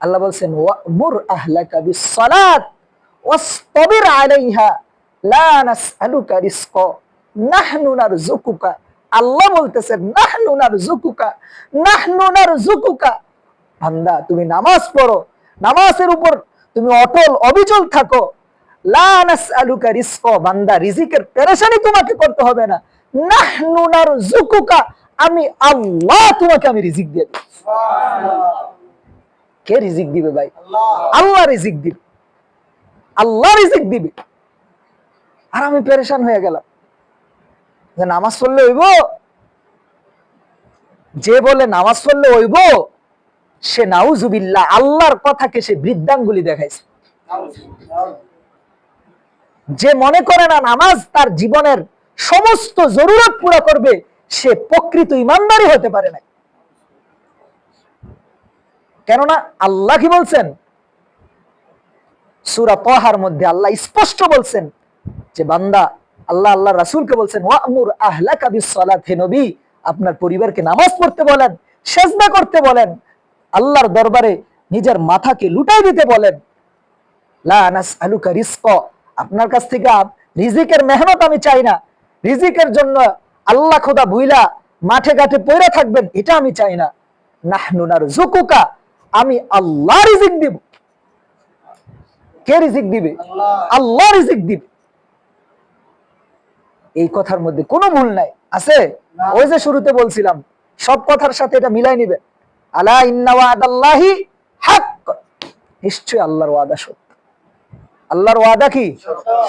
আল্লাহ বলছেন, ওয়ামুর আহলাকা বিসসালাত ওয়াসতাবির আলাইহা লা নাসআলুকা রিজকা নাহনু নারযুকুকা। আল্লাহ বলতেছেন নাহনু নারযুকুকা, নাহনু নারযুকুকা। বান্দা তুমি নামাজ পড়ো, নামাজের উপর তুমি অটল অবিচল থাকো। লা নাসআলুকা রিজকা, বান্দা রিজিকের পেরেশানি তোমাকে করতে হবে না। নাহনু নারযুকুকা, আমি আল্লাহ তোমাকে আমি রিজিক দিয়ে দেব। কে রিজিক দিবে ভাই? আল্লাহ রিজিক দিবে, আল্লাহ রিজিক দিবে। আর আমি পেরেশান হয়ে গেলাম যে নামাজ পড়লে হইব, যে বলে নামাজ পড়লে হইব সে নাউজুবিল্লাহ আল্লাহর কথাকে সে বৃদ্ধাঙ্গুলি দেখাইছে। যে মনে করে না নামাজ তার জীবনের সমস্ত জরুরত পুরা করবে, সে প্রকৃত ইমানদারই হতে পারে না। কেননা আল্লাহ কি বলছেন? সূরা তাহার মধ্যে আল্লাহ স্পষ্ট বলছেন যে বান্দা, আল্লাহ আল্লাহ রাসূলকে বলছেন, ওয়ামুর আহলাকা বিসসালাত, হে নবী আপনার পরিবারকে নামাজ পড়তে বলেন, সিজদা করতে বলেন, আল্লাহর দরবারে নিজের মাথাকে লুটাই দিতে বলেন। লা নাসআলুকা রিজকা, আপনার কাছ থেকে রিজিকের মেহনত আমি চাই না। রিজিকের জন্য আল্লাহ খোদা ভুইলা মাঠে ঘাটে পড়ে থাকবেন, এটা আমি চাই না। নাহনু নারযুকুকা, আমি আল্লাহ রিজিক দিব। কে রিজিক দিবে? আল্লাহ রিজিক দিবে। এই কথার মধ্যে কোনো ভুল নাই, আছে? ওই যে শুরুতে বলছিলাম, সব কথার সাথে এটা মিলাই নিবে। আলা ইন্না ওয়াদাল্লাহি হক, নিশ্চয় আল্লাহর ওয়াদা সত্য। আল্লাহর ওয়াদা কি?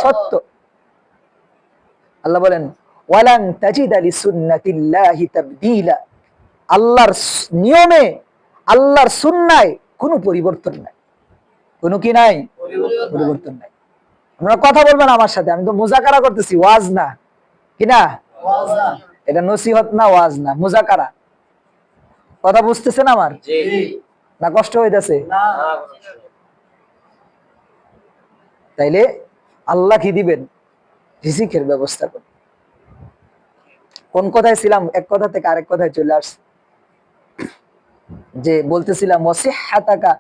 সত্য। আল্লাহ বলেন, ওয়ালান তাজিদা লিসুন্নাতিল্লাহি তাবদীলা, আল্লাহর নিয়মে, আল্লাহর সুন্নায় কোনো পরিবর্তন নাই। কোনো কি নাই? পরিবর্তন নাই। আপনারা কথা বলবেন আমার সাথে, আমি তো মুজাকারা করতেছি, ওয়াজ না। কি না? এটা নসিহত না, ওয়াজ না, মুজাকারা। কথা বুঝতেছেন আমার? না কষ্ট হইতেছে? তাইলে আল্লাহ কি দিবেন? রিজিকের ব্যবস্থা করেন। কোন কথায় ছিলাম? এক কথা থেকে আরেক কথায় চলে আসছে। যে বলতেছিলাম ওয়াসিহহাতাকা,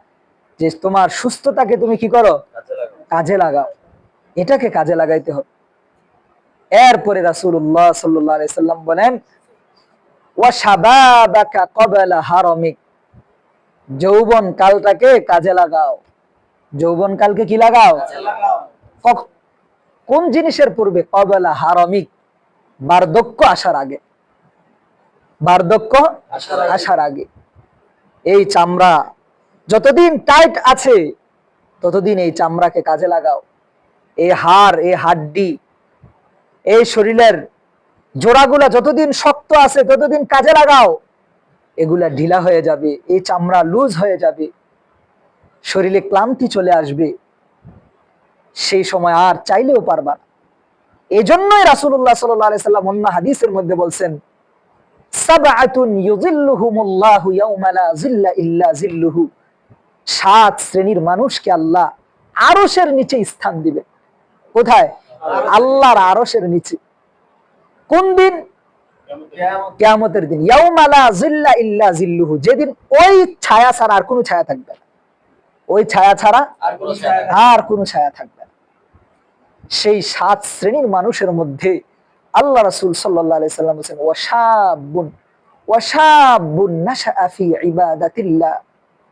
যে তোমার সুস্থতাকে তুমি কি করো? কাজে লাগাও। এটাকে কাজে লাগাইতে হবে। এরপরে রাসূলুল্লাহ সাল্লাল্লাহু আলাইহি সাল্লাম বলেন, ওয়া শাবাবাকা ক্বাবলা হারামিক, যৌবন কালটাকে কাজে লাগাও। যৌবন কালকে কি লাগাও? কোন জিনিসের পূর্বে? ক্বাবলা হারামিক, বার্ধক্য আসার আগে। বার্ধক্য আসার আগে। এই চামড়া যতদিন টাইট আছে ততদিন এই চামড়াকে কাজে লাগাও। এই হাড়, এই হাড্ডি, এই শরীরের জোড়াগুলা যতদিন শক্ত আছে ততদিন কাজে লাগাও। এগুলা ঢিলা হয়ে যাবে, এই চামড়া লুজ হয়ে যাবে, শরীরে ক্লান্তি চলে আসবে, সেই সময় আর চাইলেও পারবা না। এই জন্যই রাসূলুল্লাহ সাল্লাল্লাহু আলাইহি সাল্লাম অন্য হাদিসের মধ্যে বলছেন, সাবআতুন ইউযিল্লুহুমুল্লাহু ইয়াওমা লা যিল্লা ইল্লা যিল্লুহু, 7 শ্রেণীর মানুষকে আল্লাহ আরশের নিচে স্থান দিবেন। কোথায়? আল্লাহর আরশের নিচে। কোন দিন? কিয়ামতের দিন। ইয়াওমা লা যিল্লা ইল্লা যিল্লুহু, যেদিন ওই ছায়া ছাড়া আর কোনো ছায়া থাকবে না, ওই ছায়া ছাড়া আর কোনো ছায়া থাকবে না। সেই 7 শ্রেণীর মানুষের মধ্যে আল্লাহ রাসূল সাল্লাল্লাহু আলাইহি সাল্লাম বলেন, ওয়াশাবুন নাশআ ফি ইবাদাতিল্লাহ,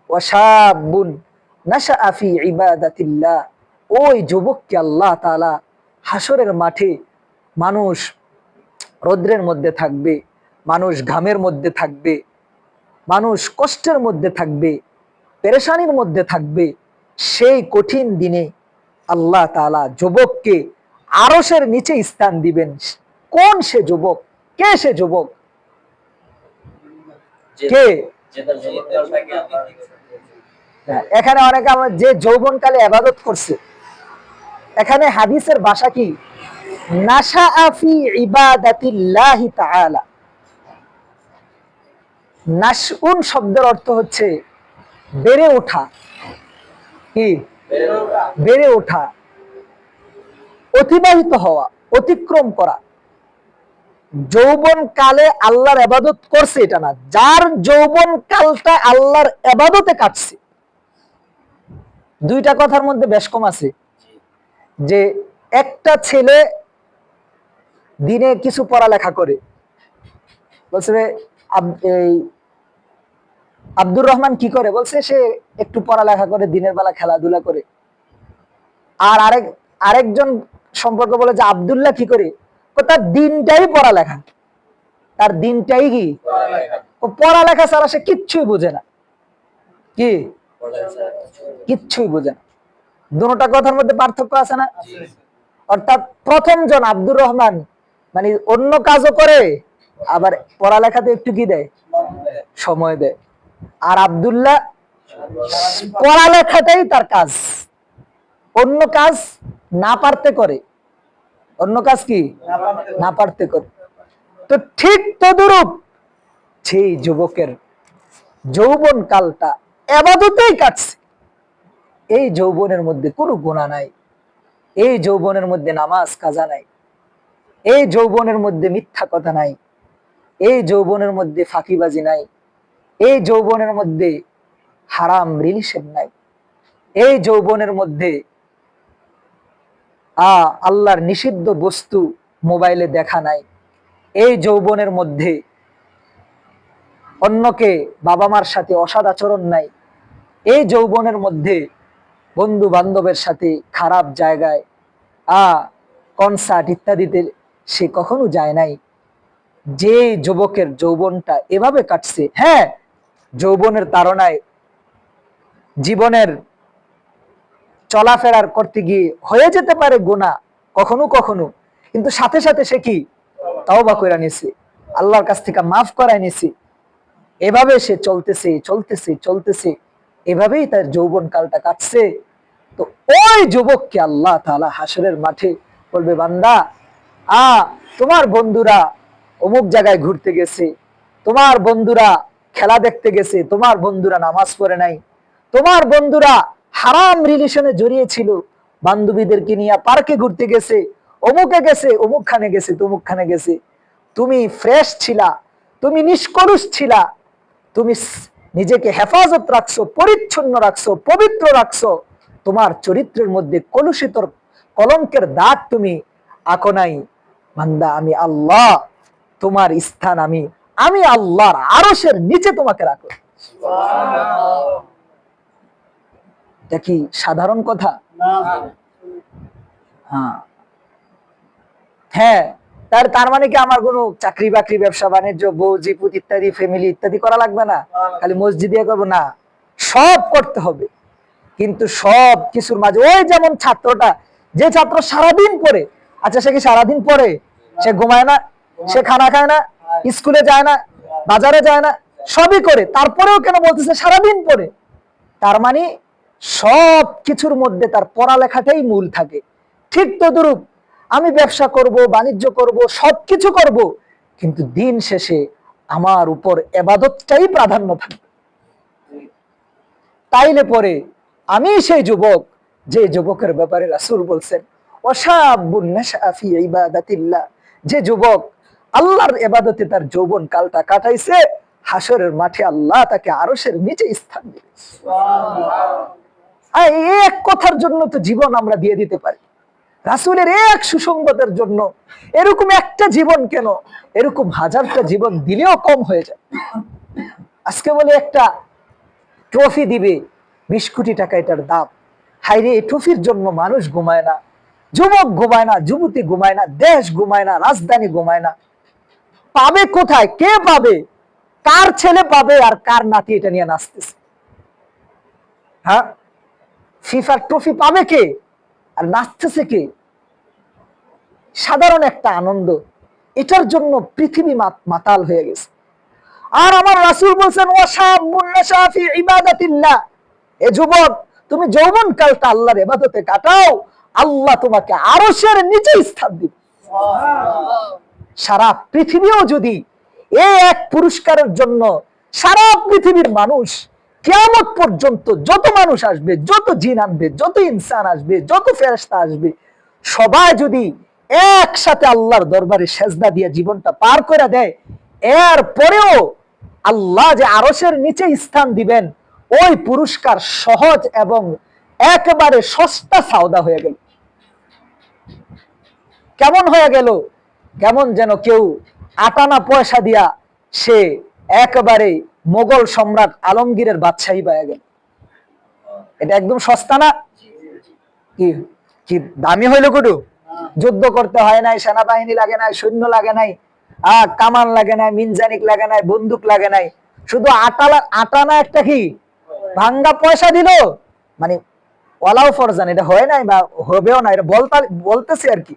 ওয়াশাবুন নাশআ ফি ইবাদাতিল্লাহ, ওই যুবককে আল্লাহ তাআলা হাসরের মাঠে, মানুষ রৌদ্রের মধ্যে থাকবে, মানুষ ঘামের মধ্যে থাকবে, মানুষ কষ্টের মধ্যে থাকবে, পেরেশানির মধ্যে থাকবে, সেই কঠিন দিনে আল্লাহ তাআলা যুবককে আরশের নিচে স্থান দিবেন। কোন সে যুবক? কে সে যুবক? কে? এখানে অনেকে আমরা যে যৌবনকালে ইবাদত করছে, এখানে হাদিসের ভাষা কি? নাশআ ফি ইবাদাতিল্লাহি তাআলা। নাশউন শব্দের অর্থ হচ্ছে বেড়ে ওঠা। কি? বেড়ে ওঠা, অতিবাহিত হওয়া, অতিক্রম করা। যৌবন কালে আল্লাহর ইবাদত করছে এটা না, যার যৌবন কালটা আল্লাহর ইবাদতে কাটছে। দুইটা কথার মধ্যে বেশ কম আছে, যে একটা ছেলে দিনে কিছু পড়ালেখা করে, বলছে এই আব্দুর রহমান কি করে, বলছে সে একটু পড়ালেখা করে, দিনের বেলা খেলাধুলা করে। আর আরেকজন সম্পর্ক বলে যে আব্দুল্লাহ কি করে, তার দিনটাই পড়ালেখা, তার দিনটাই কি পড়ালেখা ছাড়া সে কিচ্ছুই বোঝে না। কি? কিচ্ছুই বোঝে না। দুটোটা কথার মধ্যে পার্থক্য আছে না? অর্থাৎ প্রথম জন আব্দুর রহমান মানে অন্য কাজও করে, আবার পড়ালেখাতে একটু কি দেয়, সময় দেয়। আর আব্দুল্লাহ পড়ালেখাটাই তার কাজ, অন্য কাজ না পারতে করে। অন্য কাজ কি না পারতে করে। তো ঠিক তদরূপ সেই যুবকের যৌবন কালটা ইবাদতেই কাটছে। এই যৌবনের মধ্যে কোনো গুনাহ নাই, এই যৌবনের মধ্যে নামাজ কাজা নাই, এই যৌবনের মধ্যে মিথ্যা কথা নাই, এই যৌবনের মধ্যে ফাঁকিবাজি নাই, এই যৌবনের মধ্যে হারাম রিলেশন নাই, এই যৌবনের মধ্যে আল্লাহর নিষিদ্ধ বস্তু মোবাইলে দেখা নাই, এই যৌবনের মধ্যে অন্যকে বাবা মার সাথে অসৎ আচরণ নাই, এই যৌবনের মধ্যে বন্ধু বান্ধবের সাথে খারাপ জায়গায় কনসার্ট ইত্যাদিতে সে কখনো যায় নাই। যে যুবকের যৌবনটা এভাবে কাটছে, হ্যাঁ যৌবনের তাড়নায় জীবনের চলাফেরার করতে গিয়ে হয়ে যেতে পারে গুনাহ কখনো কখনো, কিন্তু সাথে সাথে সে কি তওবা কইরা নিছে, আল্লাহর কাছ থেকে মাফ করায় নিছে। এভাবে সে চলতেছে চলতেছে চলতেছে, এভাবেই তার যৌবন কালটা কাটছে। তো ওই যুবককে আল্লাহ তাআলা হাসরের মাঠে বলবে, বান্দা তোমার বন্ধুরা অমুক জায়গায় ঘুরতে গেছে, তোমার বন্ধুরা খেলা দেখতে গেছে, তোমার বন্ধুরা নামাজ পড়ে নাই, তোমার বন্ধুরা হারাম রিলেশনে জড়িয়ে ছিল, বান্ধবীদেরকে নিয়ে পার্কে ঘুরতে গেছে, অমুকে গেছে, অমুক খানে গেছে, তমুক খানে গেছে। তুমি ফ্রেশ ছিলা, তুমি নিষ্কলুষ ছিলা, তুমি নিজেকে হেফাজত রাখছো, পরিচ্ছন্ন রাখছো, পবিত্র রাখছো, তোমার চরিত্রের মধ্যে কলুষিত কলঙ্কের দাগ তুমি আঁকো নাই। বান্দা আমি আল্লাহ, তোমার স্থান আমি আল্লাহর আরশের নিচে তোমাকে রাখো। এটা কি সাধারণ কথা? হ্যাঁ, তার মানে কি আমার কোনো চাকরি বাকরি ব্যবসা বাণিজ্য বউ জিপুত ইত্যাদি ফ্যামিলি ইত্যাদি করা লাগবে না, খালি মসজিদে করবো না? সব করতে হবে, কিন্তু সব কিছুর মাঝে ওই যেমন ছাত্রটা, যে ছাত্র সারাদিন পড়ে, আচ্ছা সে কি সারাদিন পড়ে? সে ঘুমায় না, সে খানা খায় না, স্কুলে যায় না, বাজারে যায় না, সবই করে, তারপরেও কেন বলতেছে সারাদিন পড়ে? তার মানে সব কিছুর মধ্যে তার পড়ালেখাটাই মূল থাকে। ঠিক তদ্রূপ আমি ব্যবসা করব, বাণিজ্য করব, সবকিছু করব, কিন্তু দিন শেষে আমার উপর ইবাদতটাই প্রাধান্য থাকবে। তাইলে পরে আমি সেই যুবক, যে যুবকের ব্যাপারে রাসূল বলছেন ওয়াশাবুন নাশআ ফি ইবাদাতিল্লাহ, যে যুবক আল্লাহর ইবাদতে তার যৌবন কালটা কাটাইছে, হাসরের মাঠে আল্লাহ তাকে আরশের নিচে স্থান দিবে। সুবহানাল্লাহ। এই এক কথার জন্য তো জীবন আমরা দিয়ে দিতে পারি, রাসূলের এক সুসংবাদের জন্য। এরকম একটা জীবন কেন, এরকম হাজারটা জীবন দিলেও কম হয়ে যায়। আজকে বলে একটা ট্রফি দিবে, 20 কোটি টাকা এটার দাম। হাইরে, এই ট্রফির জন্য মানুষ ঘুমায় না, যুবক ঘুমায় না, যুবতী ঘুমায় না, দেশ ঘুমায় না, রাজধানী ঘুমায় না। পাবে কোথায়? কে পাবে? কার ছেলে পাবে আর কার নাতি এটা নিয়ে নাচতেছে? হ্যাঁ, ফিফার ট্রফি পাবে কে আর নাচতেছে কে? সাধারণ একটা আনন্দ, এটার জন্য পৃথিবী মাতাল হয়ে গেছে। আর আমার রাসূল বলছেন ওয়াশাবুন নাশা ফি ইবাদাতিল্লাহ, এ যুবক তুমি যৌবন কালটা আল্লাহর ইবাদতে কাটাও, আল্লাহ তোমাকে আরশের নিচে স্থান দিবে। সুবহানাল্লাহ। সারা পৃথিবীও যদি এই এক পুরস্কারের জন্য সারা পৃথিবীর মানুষ কিয়ামত পর্যন্ত যত মানুষ আসবে, যত জিন আসবে, যত ইনসান আসবে, যত ফেরেশতা আসবে, সবাই যদি একসাথে আল্লাহর দরবারে সেজদা দিয়ে জীবনটা পার করে দেয়, এর পরেও আল্লাহ যে আরশের নিচে স্থান দিবেন, ওই পুরস্কার সহজ এবং একেবারে সস্তা সওদা হয়ে গেল। কেমন হয়ে গেল? কেমন যেন কেউ 58 পয়সা দিয়া সে একেবারে মোগল সম্রাট আলমগীরের বাদশাহী পাওয়া গেল। এটা একদম সস্তা না? কি কি দামি হইল কুটু? যুদ্ধ করতে হয় নাই, সেনাবাহিনী লাগে নাই, সৈন্য লাগে নাই, কামান লাগে নাই, মিনজানিক লাগে নাই, বন্দুক লাগে নাই, শুধু 58 একটা কি ভাঙ্গা পয়সা দিল। মানে ওয়ালাও ফরজান, এটা হয় নাই বা হবেও না, এটা বলতেছি আর কি,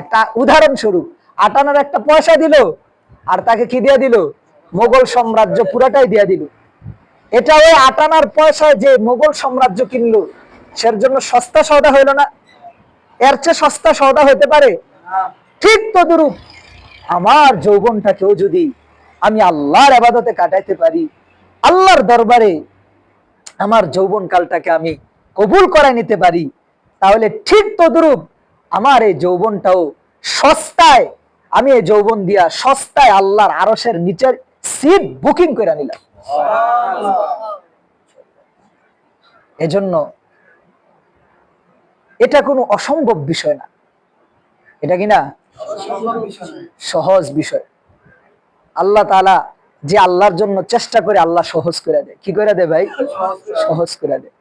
একটা উদাহরণস্বরূপ। 58 একটা পয়সা দিল, আর তাকে কি দিয়ে দিল? মোগল সাম্রাজ্য পুরাটাই দিয়ে দিল। এটা ওই 58 পয়সায় যে মোগল সাম্রাজ্য কিনলো, সের জন্য সস্তা সওদা হইল না? এর চেয়ে সস্তা সওদা হইতে পারে? ঠিক তদ্রূপ আমার যৌবনটাকেও যদি আমি আল্লাহর ইবাদতে কাটাইতে পারি, আল্লাহর দরবারে আমার যৌবন কালটাকে আমি কবুল করে নিতে পারি, তাহলে ঠিক তদ্রূপ আমার এই যৌবনটাও সস্তায়, আমি এই যৌবন দিয়া সস্তায় আল্লাহর আরশের নিচের সিট বুকিং করে নিলাম। এজন্য এটা কোনো অসম্ভব বিষয় না, এটা কি না সহজ বিষয়। আল্লাহ তাআলা যে আল্লাহর জন্য চেষ্টা করে, আল্লাহ সহজ করে দেয়। কি করে দেয় ভাই? সহজ করে দেয়।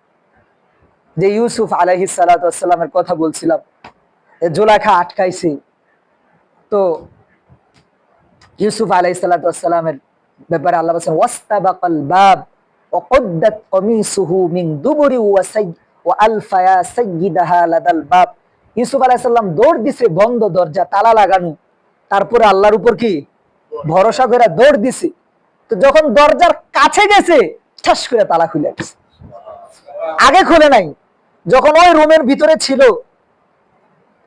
যে ইউসুফ আলাইহিস সালাতু ওয়াস সালামের কথা বলছিলাম, জুলাইখা আটকাইছে, তো ইউসুফ আলাইহিস সালাতু ওয়াস সালামের ব্যাপারে আল্লাহ বলেন ওয়াস্তাবাকাল বাব ওয়া কদ্দাত কমিসুহু মিন দুবুরি ওয়া আলফায়া সাইয়্যিদাহা লাদাল বাব। ইউসুফ আলাইহিস সালাম দৌড় দিছে, বন্ধ দরজা, তালা লাগানো, তারপরে আল্লাহর উপর কি ভরসা করে দৌড় দিছে। তো যখন দরজার কাছে গেছে, ঠাস করে তালা খুলে গেছে। আগে খুলে নাই, যখন ওই রুমের ভিতরে ছিল,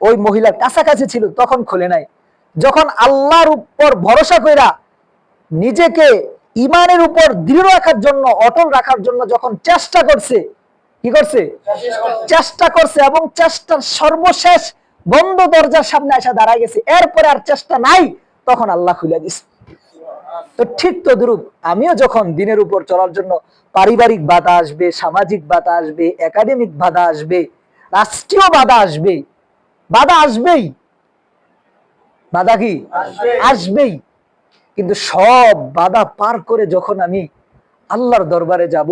ওই মহিলার কাছাকাছি ছিল, তখন খুলে নাই। যখন আল্লাহর উপর ভরসা কইরা নিজেকে ইমানের উপর দৃঢ় রাখার জন্য, অটল রাখার জন্য যখন চেষ্টা করছে, কি করছে? চেষ্টা করছে, এবং চেষ্টার সর্বশেষ বন্ধ দরজার সামনে এসে দাঁড়ায় গেছে, এরপরে আর চেষ্টা নাই, তখন আল্লাহ খুলে দিছে। তো ঠিক তদ্রূপ আমিও যখন দিনের উপর চলার জন্য পারিবারিক বাধা আসবে, সামাজিক বাধা আসবে, একাডেমিক বাধা আসবে, রাষ্ট্রীয় বাধা আসবে, বাধা আসবেই। বাধা কি আসবেই, কিন্তু সব বাধা পার করে যখন আমি আল্লাহর দরবারে যাব,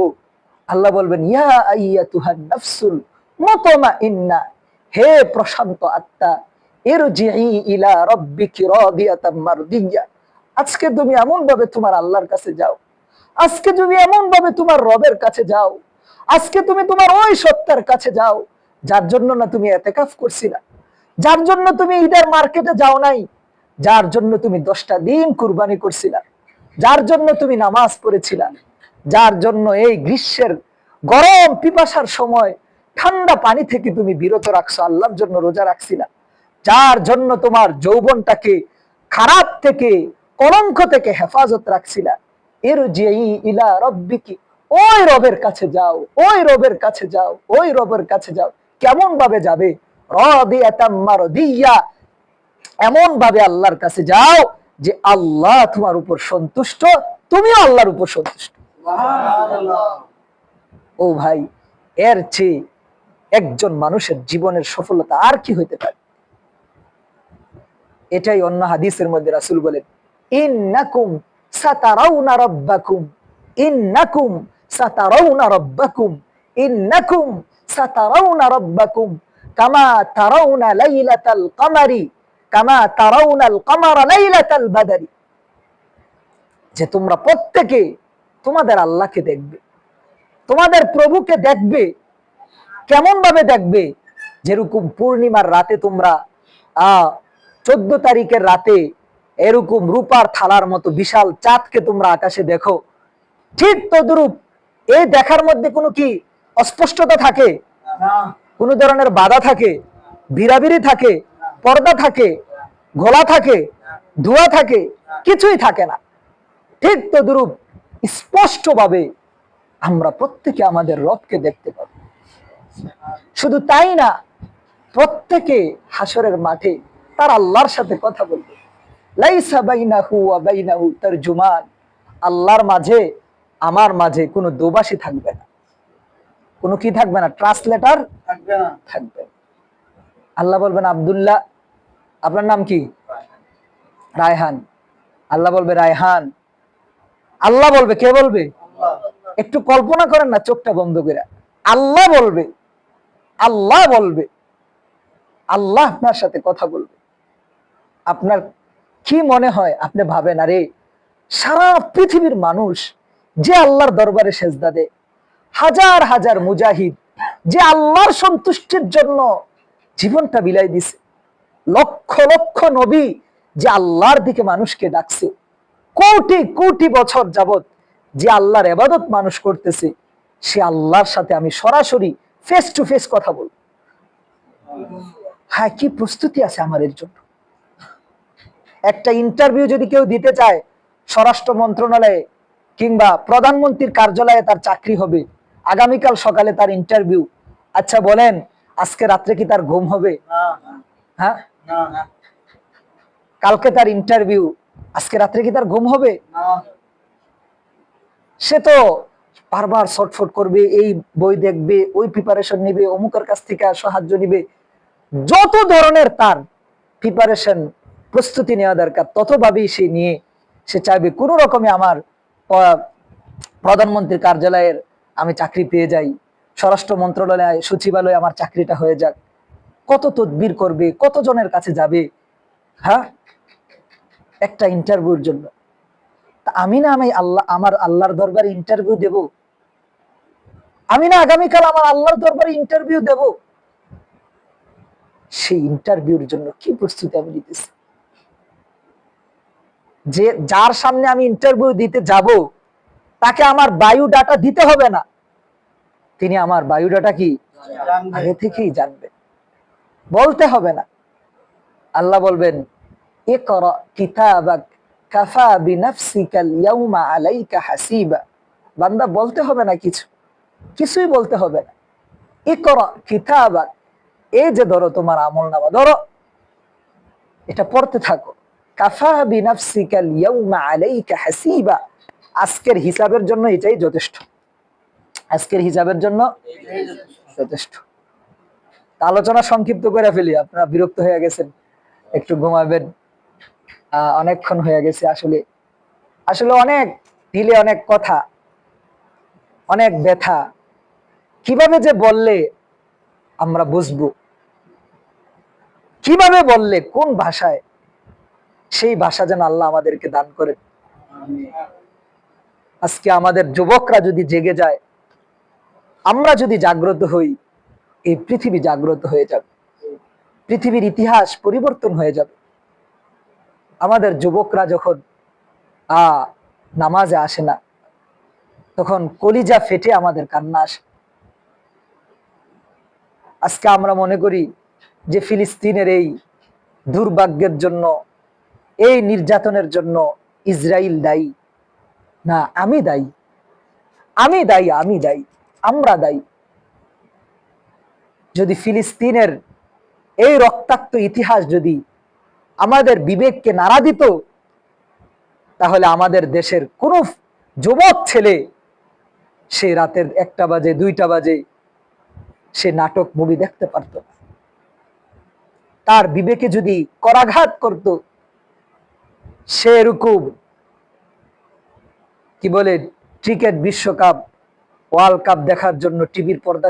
আল্লাহ বলবেন ইয়া আইয়াতুহান নাফসুল মুতমাইন্না, হে প্রশান্ত আত্মা, ইরজিই ইলা রাব্বিকি রাদিয়াতাম মারদিয়া। আজকে তুমি এমন ভাবে তোমার আল্লাহর কাছে যাও, আজকে তুমি এমন ভাবে তোমার রবের কাছে যাও, আজকে তুমি তোমার ওই সত্তার কাছে যাও যার জন্য না তুমি ইতিকাফ করছিলা, যার জন্য তুমি ঈদের মার্কেটে যাও নাই, যার জন্য তুমি 10টা দিন কুরবানি করছিলা, যার জন্য তুমি নামাজ পড়েছিলা, যার জন্য এই গ্রীষ্মের গরম পিপাসার সময় ঠান্ডা পানি থেকে তুমি বিরত রাখছো, আল্লাহর জন্য রোজা রাখছিলা, যার জন্য তোমার যৌবনটাকে খারাপ থেকে, কলঙ্ক থেকে হেফাজত রাখছিলা, ইরজিই ইলা রব্বিকি, ওই রবের কাছে যাও, ওই রবের কাছে যাও, ওই রবের কাছে যাও। কেমন ভাবে যাবে? রাদিয়াতাম মারদিয়া, এমন ভাবে আল্লাহর কাছে যাও যে আল্লাহ তোমার উপর সন্তুষ্ট, তুমিও আল্লাহর উপর সন্তুষ্ট। ও ভাই, এর চেয়ে একজন মানুষের জীবনের সফলতা আর কি হইতে পারে? এটাই অন্য হাদিসের মধ্যে রাসূল বলেন, ইন্নাকুম সাতারাউনা রাব্বাকুম, ইন্নাকুম সাতারাউনা রাব্বাকুম, ইন্নাকুম সাতারাউনা রাব্বাকুম কামা তারাউনা লাইলাতাল কমারি, কামা তারাউনাল কমারা লাইলাতাল বাদরি। যে তোমরা প্রত্যেকে তোমাদের আল্লাহকে দেখবে, তোমাদের প্রভুকে দেখবে। কেমন ভাবে দেখবে? যেরকম পূর্ণিমার রাতে তোমরা 14 তারিখের রাতে এরকম রূপার থালার মতো বিশাল চাঁদকে তোমরা আকাশে দেখো, ঠিক তদ্রূপ এই দেখার মধ্যে কোনো কি অস্পষ্টতা থাকে? কোন ধরনের বাধা থাকে? বিরাবিরি থাকে? পর্দা থাকে? ঘোলা থাকে? ধোঁয়া থাকে? কিছুই থাকে না। ঠিক তদ্রূপ স্পষ্টভাবে আমরা প্রত্যেকে আমাদের রবকে দেখতে পাবো। শুধু তাই না, প্রত্যেকে হাসরের মাঠে তার আল্লাহর সাথে কথা বলবে। লাইসা বাইনাহু ওয়া বাইনাহু তারজুমান, আল্লাহর মাঝে আমার মাঝে কোনো দোভাষী থাকবে না, কোনো কি থাকবে না? ট্রান্সলেটর থাকবে। আল্লাহ বলবেন, আব্দুল্লাহ, আপনার নাম কি? রায়হান। আল্লাহ বলবে, রায়হান। আল্লাহ বলবে, কে বলবে? একটু কল্পনা করেন না, চোখটা বন্ধ করে। আল্লাহ বলবে, আল্লাহ বলবে, আল্লাহ আপনার সাথে কথা বলবে। আপনার কি মনে হয়? আপনি ভাবেন, আরে সারা পৃথিবীর মানুষ যে আল্লাহর দরবারে সেজদা দেয়, হাজার হাজার মুজাহিদ যে আল্লাহর সন্তুষ্টির জন্য জীবনটা বিলাই দিছে, লক্ষ লক্ষ নবী যে আল্লাহর দিকে মানুষকে ডাকছে, কোটি কোটি বছর যাবত যে আল্লাহর ইবাদত মানুষ করতেছে, সে আল্লাহর সাথে আমি সরাসরি ফেস টু ফেস কথা বলবো। হ্যাঁ, কি প্রস্তুতি আছে আমার এর জন্য? একটা ইন্টারভিউ যদি কেউ দিতে চায় স্বরাষ্ট্র মন্ত্রণালয়ে কিংবা প্রধানমন্ত্রীর কার্যালয়ে, তার চাকরি হবে, আগামীকাল সকালে তার ইন্টারভিউ। আচ্ছা বলেন, আজকে রাত্রে কি তার ঘুম হবে? হ্যাঁ, কালকে তার ইন্টারভিউ, আজকে রাত্রে কি তার ঘুম হবে? সে তো বারবার ছটফট করবে, এই বই দেখবে, ওই প্রিপারেশন নিবে, অমুকের কাছ থেকে সাহায্য নিবে, যত ধরনের তার প্রিপারেশন প্রস্তুতি নেওয়া দরকার ততভাবেই সে নিয়ে সে চাইবে কোন রকমে আমার প্রধানমন্ত্রীর কার্যালয়ের আমি চাকরি পেয়ে যাই, স্বরাষ্ট্র মন্ত্রণালয় সচিবালয়ে আমার চাকরিটা হয়ে যাক। কত তদবির করবে, কত জনের কাছে যাবে, হ্যাঁ, একটা ইন্টারভিউর জন্য। আমি না আমার আল্লাহর দরবারে ইন্টারভিউ দেব? আমি না আগামীকাল আমার আল্লাহর দরবারে ইন্টারভিউ দেব? সেই ইন্টারভিউর জন্য কি প্রস্তুতি আমি নিতেছি? যে যার সামনে আমি ইন্টারভিউ দিতে যাব, তাকে আমার বায়োডাটা দিতে হবে না, তিনি আমার বায়োডাটা কি আগে থেকেই জানবেন, বলতে হবে না। আল্লাহ বলবেন, ইকরা কিতাবাক কাফা বিনাফসিকাল ইয়াউমা আলাইকা হাসিবা। বান্দা বলতে হবে না কিছু, কিছুই বলতে হবে না। ইকরা কিতাবাক, এই যে ধরো তোমার আমলনামা, ধরো এটা পড়তে থাকো। কাফা বিনাফসিকাল ইয়াউমা আলাইকা হাসিবা, আজকের হিসাবের জন্য এটাই যথেষ্ট, আজকের হিসাবের জন্য যথেষ্ট। আলোচনা সংক্ষিপ্ত করে ফেলি, আপনারা বিরক্ত হয়ে গেছেন, একটু ঘুমাবেন, অনেকক্ষণ হয়ে গেছে। আসলে আসলে অনেক দিলে অনেক কথা, অনেক ব্যথা, কিভাবে যে বললে আমরা বুঝবো, কিভাবে বললে, কোন ভাষায়, সেই ভাষা যেন আল্লাহ আমাদেরকে দান করেন। আজকে আমাদের যুবকরা যদি জেগে যায়, আমরা যদি জাগ্রত হই, এই পৃথিবী জাগ্রত হয়ে যাবে, পৃথিবীর ইতিহাস পরিবর্তন হয়ে যাবে। আমাদের যুবকরা যখন নামাজে আসে না, তখন কলিজা ফেটে আমাদের কান্না আসে। আজকে আমরা মনে করি যে ফিলিস্তিনের এই দুর্ভাগ্যের জন্য, এই নির্যাতনের জন্য ইসরায়েল দায়ী। না, আমি দায়ী, আমি দায়ী, আমি দায়ী, আমরা দায়ী। যদি ফিলিস্তিনের এই রক্তাক্ত ইতিহাস যদি আমাদের বিবেককে নাড়া দিত, তাহলে আমাদের দেশের কোন যুবক ছেলে সে রাতের 1টা বাজে 2টা বাজে সে নাটক মুভি দেখতে পারত না। তার বিবেকে যদি করাঘাত করত, সে এরকম কি বলে ক্রিকেট বিশ্বকাপ, ওয়ার্ল্ড কাপ দেখার জন্য টিভির পর্দা